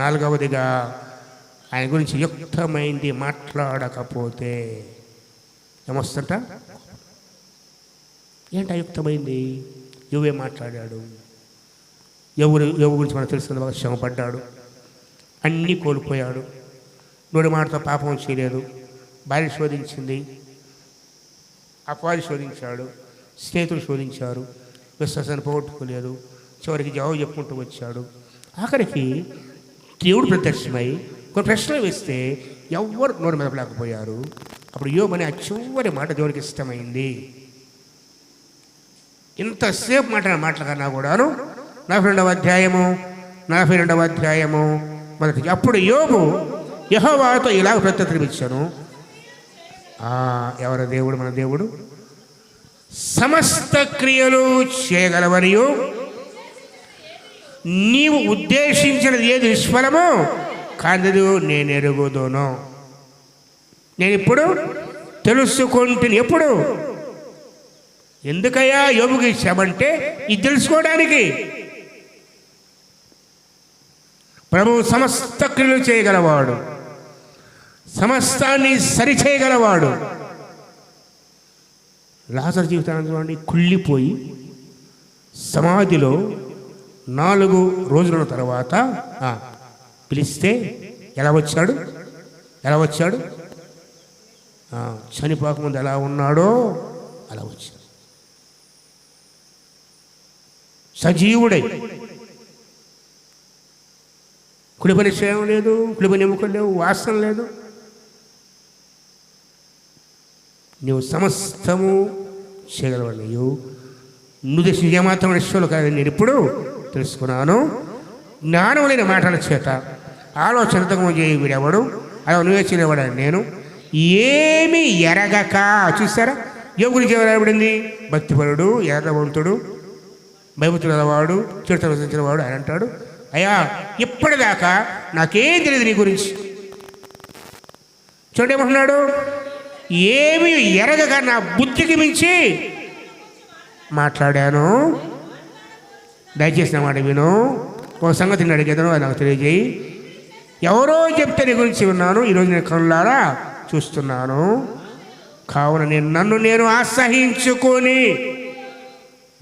4వదిగా ఆయన గురించి యుక్తమైంది మాట్లాడకపోతే ఏమొస్తుంట? ఏంటి అయుక్తమైంది? యోబే మాట్లాడాడు. యోబు గురించి మనకు తెలుసుకున్న బాగా శ్రమపడ్డాడు, అన్నీ కోల్పోయాడు, నోటి మాటతో పాపం చేయలేదు, భార్య శోధించింది, అపవాది శోధించాడు, స్నేహితులు శోధించారు, విశ్వాసాన్ని పోగొట్టుకోలేదు, చివరికి జవాబు చెప్పుకుంటూ వచ్చాడు. ఆఖరికి దేవుడు ప్రత్యక్షమై కొన్ని ప్రశ్నలు వేస్తే ఎవ్వరు నోరు మెదపలేకపోయారు. అప్పుడు యోబు అనే ఆ చివరి మాట దేవుడికి ఇష్టమైంది. ఇంతసేపు మాటల కన్నా కూడాను 42వ అధ్యాయము మొదటి. అప్పుడు యోబు యెహోవాతో ఇలాగ ప్రత్యుత్తరం ఇచ్చాను, ఎవరి దేవుడు? మన దేవుడు సమస్త క్రియలు చేయగలవనియు నీవు ఉద్దేశించినది ఏది నిష్ఫలమో కాదు నేను ఎరుగుదును. నేను ఇప్పుడు తెలుసుకుంటుని. ఎప్పుడు? ఎందుకయ్యా యోబుకి శ్రమంటే ఇది తెలుసుకోవడానికి. ప్రభువు సమస్త క్రియలు చేయగలవాడు, సమస్తాన్ని సరిచేయగలవాడు. లాజరు జీవితాన్ని చూడండి, కుళ్ళిపోయి సమాధిలో 4 రోజుల తర్వాత పిలిస్తే ఎలా వచ్చాడు? చనిపోకముందు ఎలా ఉన్నాడో అలా వచ్చాడు, సజీవుడై. కుడిపని క్షేమం లేదు, కుడిపని ఎముకలు లేవు, వాసన లేదు. నువ్వు సమస్తము చేయగలవాడు. నువ్వు దేశం ఏమాత్రం విషయంలో కాదని నేను ఇప్పుడు తెలుసుకున్నాను. జ్ఞానం లేని మాటల చేత ఆలోచనతము చేయి వీడెవడు, అలా నువ్వే చేయలేవాడని నేను ఏమి ఎరగక. చూసారా యోబు గురించి ఎవరైబడింది? భక్తిపరుడు, యథావంతుడు, భయభక్తులు గలవాడు, చరిత్ర రచించిన వాడు. ఆయన అంటాడు, అయ్యా ఇప్పటిదాకా నాకేం తెలియదు నీ గురించి. చూడండి ఏమంటున్నాడు, ఏమి ఎరగక నా బుద్ధికి మించి మాట్లాడాను. దయచేసి నా మాట విను. ఒక సంగతిని అడిగేదను, అది నాకు తెలియజేయి. ఎవరో చెప్తే నీ గురించి ఉన్నాను, ఈరోజు నేను కనులారా చూస్తున్నాను. కావున నన్ను నేను ఆశ్రయించుకొని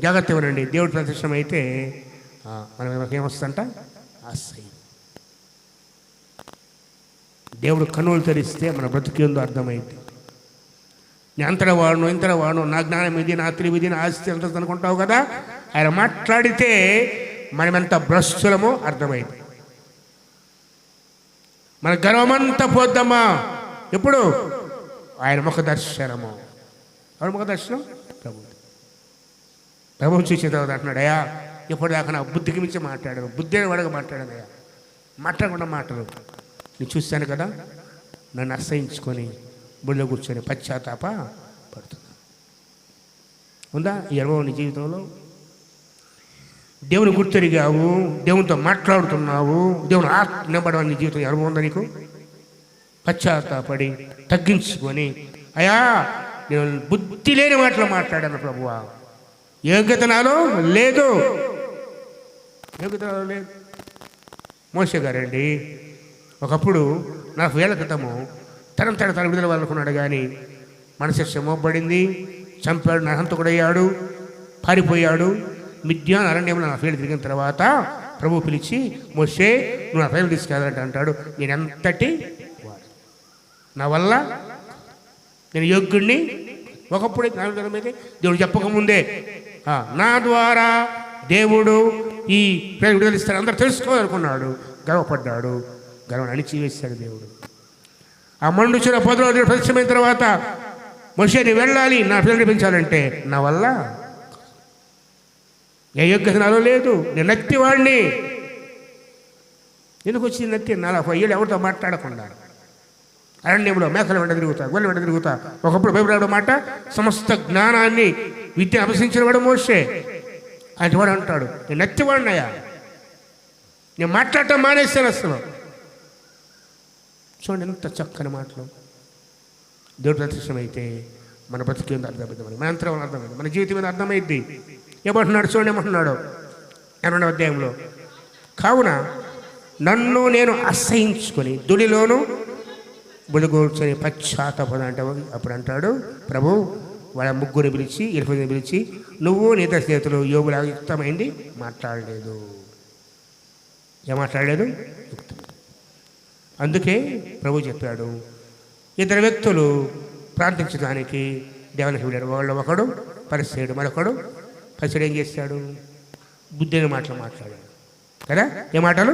జాగ్రత్త ఇవ్వనండి. దేవుడు ప్రత్యక్షం అయితే మనకి ఏమొస్తుందంట? ఆశ్రయం. దేవుడు కన్నులు తెరిస్తే మన బ్రతికేందో అర్థమైంది. నేను అంతటా వాడును, ఇంతటా వాడును, నా జ్ఞానం ఇది, నా తెలివి ఇది, నా ఆస్తి ఎంత అనుకుంటావు కదా. ఆయన మాట్లాడితే మనమెంత భ్రష్టులమో అర్థమైంది. మన గర్వమంతా పోద్దామా? ఎప్పుడు? ఆయన ముఖ దర్శనము. ఎవరి ముఖ దర్శనం? ప్రభువు చూసిన తర్వాత అంటున్నాడు, అయ్యా ఇప్పటిదాకా నా బుద్ధికి మించి మాట్లాడాను, బుద్ధి వాడగా మాట్లాడాను. అయ్యా మాట్లాడకుండా మాటలు నేను చూశాను కదా, నన్ను అసహించుకొని బుడిలో కూర్చొని పశ్చాత్తాప పడుతున్నాను. ఉందా ఈ అనుభవం నీ జీవితంలో? దేవుని గుర్తెరిగావు, దేవునితో మాట్లాడుతున్నావు, దేవుని ఆత్మ నింపడం నీ జీవితం అనుభవం ఉందా నీకు? పశ్చాత్తాపడి తగ్గించుకొని, అయ్యా నేను బుద్ధి లేని మాటలు మాట్లాడాను ప్రభువా, యోగ్యత నాలో లేదు. మోషే గారండి ఒకప్పుడు 40 ఏళ్ల క్రితము తన విడుదల వాళ్ళనుకున్నాడు, కానీ మనసు మోపబడింది, చంపాడు, నరహంతకుడయ్యాడు, పారిపోయాడు. మిద్యాన్ అరణ్యంలో 40 ఏళ్ళు తిరిగిన తర్వాత ప్రభు పిలిచి, మోషే నువ్వు 40 ఏళ్ళు తీసుకెళ్ళాలంటే అంటాడు, నేను ఎంతటి వాడు, నా వల్ల నేను యోగ్యుడిని. ఒకప్పుడు అయితే దేవుడు చెప్పకముందే నా ద్వారా దేవుడు ఈ విడుదల ఇస్తాడు అందరూ తెలుసుకోవాలనుకున్నాడు, గర్వపడ్డాడు, గర్వాన్ని అణిచివేశాడు దేవుడు. ఆ మండుచున్న 10 రోజులు ప్రత్యక్షమైన తర్వాత మోషేని వెళ్ళాలి, నా పిల్లల్ని పెంచాలంటే నా వల్ల ఏ యోగ్యత నాలో లేదు, నేను నత్తివాడిని. ఎందుకు వచ్చింది నత్తి? 40 ఏళ్ళు ఎవరితో మాట్లాడకుండా అరణ్యంలో మేకల వెంట తిరుగుతా, గొల్ల వెంట తిరుగుతా. ఒకప్పుడు బైబిల్ మాట సమస్త జ్ఞానాన్ని విద్య అభ్యసించిన వాడు మోషే. ఆయన వాడు అంటాడు, నేను నత్తివాడినయ్యా, నేను మాట్లాడటం మానేస్తాను అసలు. చూడండి ఎంత చక్కని మాటలు. దేవుడు ప్రత్యక్షమైతే మన బ్రతికి మీద అర్థమైంది, మన యంత్రం అర్థమైంది, మన జీవితం మీద అర్థమైద్ది. ఏమంటున్నాడు చూడండి, ఏమంటున్నాడు 2వ అధ్యాయంలో, కావున నన్ను నేను అసహించుకొని దుడిలోను బుడిగోల్చని పశ్చాత్తాపం అంటే. అప్పుడు అంటాడు ప్రభు, వాళ్ళ ముగ్గురిని పిలిచి 20 పిలిచి నువ్వు నీ ఇద్దరు స్నేహితులు యోగులాగా యుక్తమైంది మాట్లాడలేదు. ఏం మాట్లాడలేదు? అందుకే ప్రభు చెప్పాడు, 2 వ్యక్తులు ప్రార్థించడానికి దేవునికి వెళ్ళాడు. వాళ్ళు ఒకడు పరిసయ్యుడు, మరొకడు పరిసయ్యుడు ఏం చేశాడు? బుద్ధిని మాటలు మాట్లాడాడు కదా. ఏ మాటలు?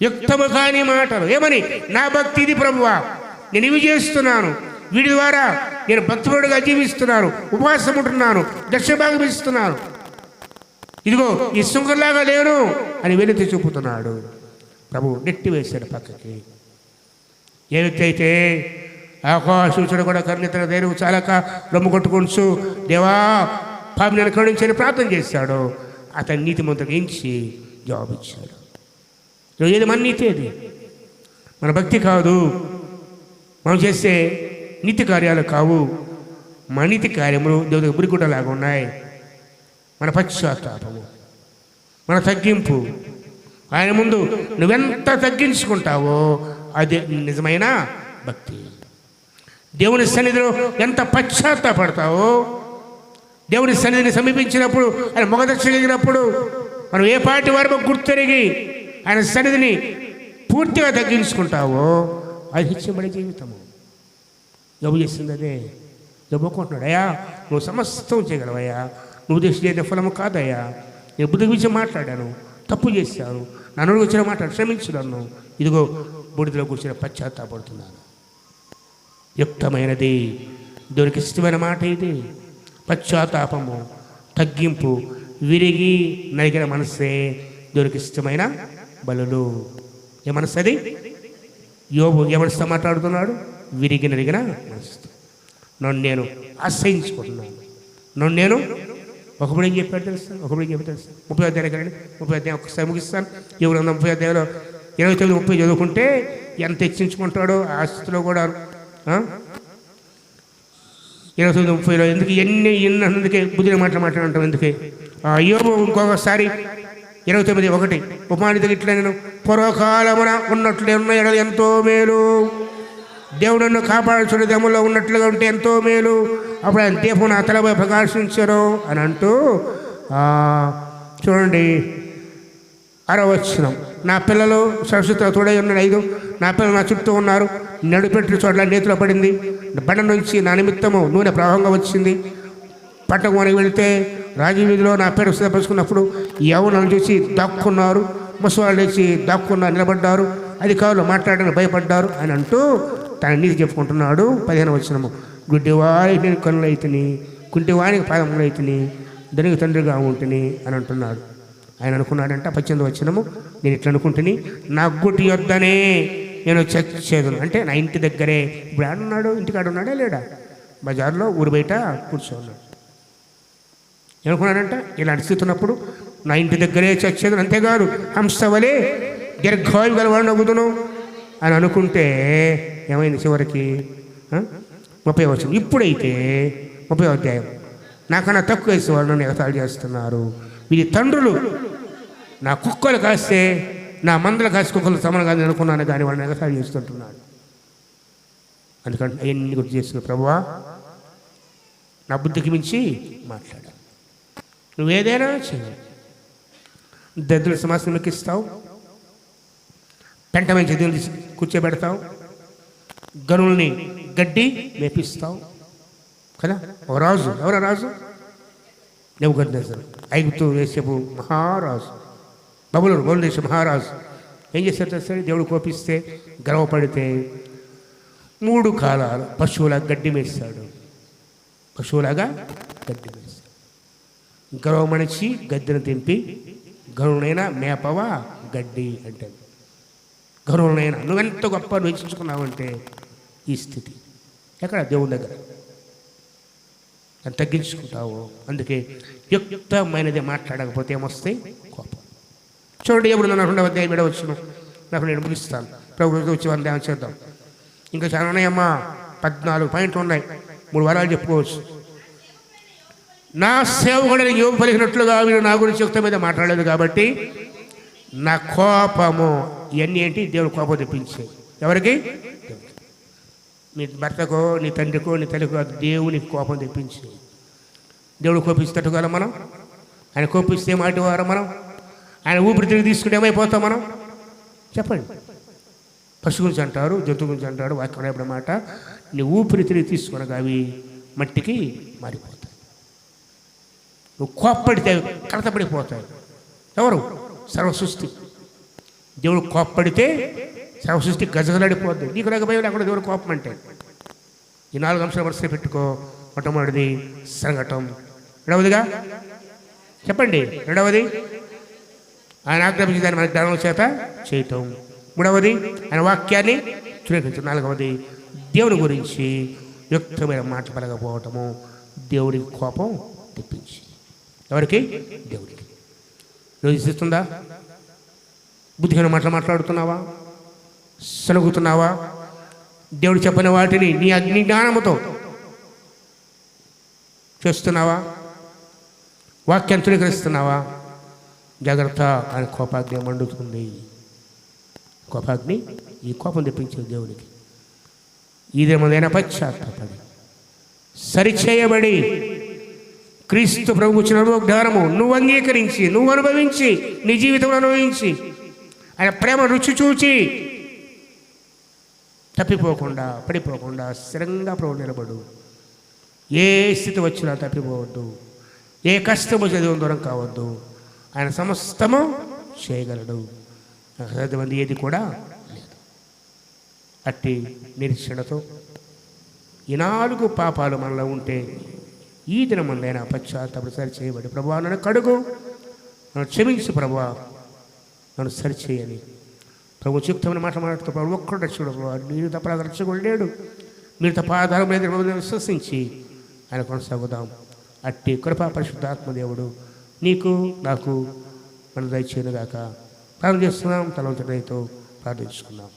యుక్తము కాని మాటలు. ఏమని? నా భక్తి ఇది ప్రభువా, నేను ఇవి చేస్తున్నాను, వీడి ద్వారా నేను భక్తుడుగా జీవిస్తున్నాను, ఉపవాసం ఉంటున్నాను, దక్షభాగం ఇస్తున్నాను, ఇదిగో ఈ సుంకర్లాగా లేను అని వెలితి చూపుతున్నాడు. ప్రభు నెట్టి వేశాడు పక్కకి. ఏ వ్యక్తి అయితే ఆకాశూచుడు కూడా కర్ణితన ధైర్యం చాలక రొమ్ము కొట్టుకుంటూ దేవా పాపి నేను కరుణించని ప్రార్థన చేశాడు, అతని నీతిమంతుడు ఎంచి జవాబిచ్చాడు. ఏది మన నీతి? అది మన భక్తి కాదు, మనం చేసే నీతి కార్యాలు కావు. మన నీతి కార్యములు దేవుడికి బురిగుడ్డలాగా ఉన్నాయి. మన పశ్చాత్తాపము, మన తగ్గింపు, ఆయన ముందు నువ్వెంత తగ్గించుకుంటావో అది నిజమైన భక్తి. దేవుని సన్నిధిలో ఎంత పశ్చాత్తాపడతావో, దేవుని సన్నిధిని సమీపించినప్పుడు, ఆయన మొగదర్శగినప్పుడు మనం ఏ పాటి వరకు గుర్తెరిగి ఆయన సన్నిధిని పూర్తిగా తగ్గించుకుంటావో అది ఇచ్చబడే జీవితము. జబ్బు చేసింది అదే. జబ్బుకుంటున్నాడు, అయ్యా నువ్వు సమస్తం చేయగలవయ్యా, నువ్వు చేసిన ఫలము కాదయ్యా, నేను బుద్ధి గురించి మాట్లాడాను, తప్పు చేశాను, నన్ను వచ్చిన మాట క్షమించు నన్ను, ఇదిగో బూడిదలో కూర్చొని పశ్చాత్తాపడుతున్నాను. యుక్తమైనది, దేవునికి ఇష్టమైన మాట ఇది. పశ్చాత్తాపము, తగ్గింపు, విరిగి నలిగిన మనసే దేవునికి ఇష్టమైన బలులు. ఏ మనసు అది? యోబు ఏ మనసుతో మాట్లాడుతున్నాడు? విరిగి నలిగిన మనసుతో. నన్ను నేను ఆశ్రయించుకుంటున్నాను, నన్ను నేను ఒకప్పుడు ఏం చెప్పాడు తెలుస్తాను, 30వ అధ్యాయం రండి, 30వ అధ్యాయం ఒకసారి ముగిస్తాను. ఎవరు 30వ అధ్యాయంలో 29, 30 చదువుకుంటే ఎంత హెచ్చించుకుంటాడో ఆ స్థితిలో కూడా. 29, 30లో ఎందుకు ఎన్నందుకే బుద్ధిని మాట్లాడుంటాం ఎందుకే? యోబు ఇంకొకసారి 29:1 ఉపమానిత ఇట్లా, నేను పూర్వకాలమున ఉన్నట్లే ఉన్న ఎడలు ఎంతో మేలు, దేవుడు నన్ను కాపాడుచున్న దెమ్మలో ఉన్నట్లుగా ఉంటే ఎంతో మేలు, అప్పుడు ఆయన దీపం నా తలపై ప్రకాశించరు అని అంటూ చూడండి 6వ వచనం. నా పిల్లలు సరస్వతితో తోడై ఉన్న 5, నా పిల్లలు నా చుట్టూ ఉన్నారు, నడుపెట్టు చోట్ల నేతిలో పడింది, బండ నుంచి నా నిమిత్తము నూనె ప్రవాహంగా వచ్చింది. పట్టకు మనకి వెళితే రాజవీధిలో నా పేరు సిద్ధపరుచుకున్నప్పుడు యవ్వనులను చూసి దాక్కున్నారు, ముసవాళ్ళు లేచి దాక్కున్నారు, నిలబడ్డారు, అధికారులు మాట్లాడడానికి భయపడ్డారు అని అంటూ తన నీతి చెప్పుకుంటున్నాడు. 15వ వచనము. గుడ్డివారికి నేను కన్నులైతిని, కుంటివానికి పాదములైతిని, దానికి తండ్రిగా ఉంటుంది అని అంటున్నాడు. ఆయన అనుకున్నాడంట 18వ వచనము, నేను ఇట్లా అనుకుంటుని నా గుడ్డి యొద్దనే నేను చచ్చేదును. అంటే నా ఇంటి దగ్గరే. ఇప్పుడు ఆడున్నాడు, ఇంటికాడు ఉన్నాడా లేడా? బజార్లో ఊరు బయట కూర్చోన్నాడు. ఏమనుకున్నాడంట? ఇలా అడుగుతున్నప్పుడు నా ఇంటి దగ్గరే చచ్చేది, అంతేకాదు హంసవలే దీర్ఘాయు గలవాడు నవ్వుదును అని అనుకుంటే ఏమైంది చివరికి? 30వ వచనం. ఇప్పుడైతే 30వ అధ్యాయం, నాకన్నా తక్కువ వేసే వాళ్ళు నన్ను ఎగతాళి చేస్తున్నారు, వీరి తండ్రులు నా కుక్కలు కాస్తే నా మందలు కాసి కుక్కలు సమానం కాదని అనుకున్నాను, కానీ వాళ్ళని ఎగతాళి చేస్తుంటున్నాడు. అందుకంటే అవన్నీ గుర్తు చేసుకుని, ప్రభువా నా బుద్ధికి మించి మాట్లాడాలి, నువ్వేదైనా చేయాలి. దరిద్రుల సింహాసనం ఎక్కిస్తావు, పెంట మంచి దేవుని కూర్చోబెడతావు, గనుల్ని గడ్డి మేపిస్తావు కదా. ఓ రాజు, ఎవరా రాజు? నెబుకద్నెజరు, ఐగుప్తు దేశపు మహారాజు, బబులోను దేశ మహారాజు. ఏం చేస్తారు తెలుసా? దేవుడు కోపిస్తే, గర్వపడితే 3 కాలాలు పశువులాగా గడ్డి మేస్తాడు. పశువులాగా గడ్డి మేస్తాడు. గర్వమనిచి గద్దెను తెంపి, గరువునైనా మేపవా గడ్డి అంటే, గరువునైనా నువ్వెంత గొప్ప నువ్వు హెచ్చించుకున్నావంటే ఈ స్థితి. ఎక్కడ? దేవుని దగ్గర. అని తగ్గించుకుంటావు. అందుకే యుక్తమైనది మాట్లాడకపోతే ఏమొస్తాయి? కోపం. చూడండి, ఎప్పుడు నన్ను 2వ అధ్యాయం విడవచ్చును, నాకు నేను ముగిస్తాను. ప్రభు వచ్చి వారిని ధ్యానం చేద్దాం. ఇంకా చాలా ఉన్నాయమ్మా, 14 పాయింట్లు ఉన్నాయి, 3 వారాలు చెప్పుకోవచ్చు. నా సేవకుడిని యోబు పలికినట్లుగా వీడు నా గురించి యుక్త మీద మాట్లాడలేదు కాబట్టి నా కోపము. ఇవన్నీ ఏంటి? దేవుడు కోపం తెప్పించే. ఎవరికి? నీ భర్తకో నీ తండ్రికో నీ తల్లికో దేవునికి కోపం తెప్పించి, దేవుడు కోపిస్తట్టు కదా మనం? ఆయన కోపిస్తే మాట వారం మనం? ఆయన ఊపిరి తిరిగి తీసుకుంటే ఏమైపోతాం మనం? చెప్పండి. పశు గురించి అంటారు, జంతువు గురించి అంటాడు, వాక్యం మాట, నీ ఊపిరి తిరిగి తీసుకునగా అవి మట్టికి మారిపోతాయి. నువ్వు కోప్పడితే కలతపడిపోతాయి. ఎవరు? సర్వసృష్టి. దేవుడు కోప్పడితే సర్వసృష్టి గజగలాడిపోద్ది. నీకు లేక భయం లేకుండా దేవుడు కోపం అంటే. ఈ 4 అంశాలు వరుస పెట్టుకో. మొట్టమొదటిది సంఘటం, రెండవదిగా చెప్పండి, రెండవది ఆయన ఆజ్ఞాపించిన దాన్ని మన జ్ఞానం చేత చేయటం, మూడవది ఆయన వాక్యాన్ని చురేపించడం, నాలుగవది దేవుని గురించి యుక్తమైన మాట పలకపోవటము దేవుడికి కోపం తెప్పించి. ఎవరికి? దేవుడికి. యోచిస్తుందా? బుద్ధిగా మాట్లాడుతున్నావా? సనుగుతున్నావా? దేవుడు చెప్పిన వాటిని నీ అగ్ని జ్ఞానముతో చేస్తున్నావా? వాక్యాన్ని తునీకరిస్తున్నావా? జాగ్రత్త, ఆయన కోపాగ్ని మండుతుంది. కోపాగ్ని, ఈ కోపం తెప్పించే దేవుడికి. ఇదేమైనా పశ్చాత్తాపడి సరిచేయబడి క్రీస్తు ప్రభు ఇచ్చిన జ్ఞానము నువ్వు అంగీకరించి, నువ్వు అనుభవించి, నీ జీవితంలో అనుభవించి, ఆయన ప్రేమ రుచి చూచి తప్పిపోకుండా, పడిపోకుండా స్థిరంగా ప్రభు నిలబడు. ఏ స్థితి వచ్చినా తప్పిపోవద్దు, ఏ కష్టము చదివిన దూరం కావద్దు. ఆయన సమస్తము చేయగలడు, అసాధ్యమైనది ఏది కూడా లేదు. అట్టి నిరీక్షణతో ఈ 4 పాపాలు మనలో ఉంటే ఈ దినమందైనా పశ్చాత్తాపడి సరి చేయబడి, ప్రభువా నన్ను కడుగు, నన్ను క్షమించు ప్రభువా, నన్ను సరిచేయని ప్రభు చెప్తామని మాట్లాడుతూ, ప్రభు ఒక్కడు రక్షకుడు, మీరు తప్ప రక్షకుడు లేడు, మీరు తప్ప ఆధారం లేదు విశ్వసించి ఆయన కొనసాగుదాం. అట్టి కృపా పరిశుద్ధాత్మ దేవుడు నీకు నాకు మన దయచేయనుగాక. ప్రార్థన చేస్తున్నాం. తలంతో ప్రార్థించుకున్నాం.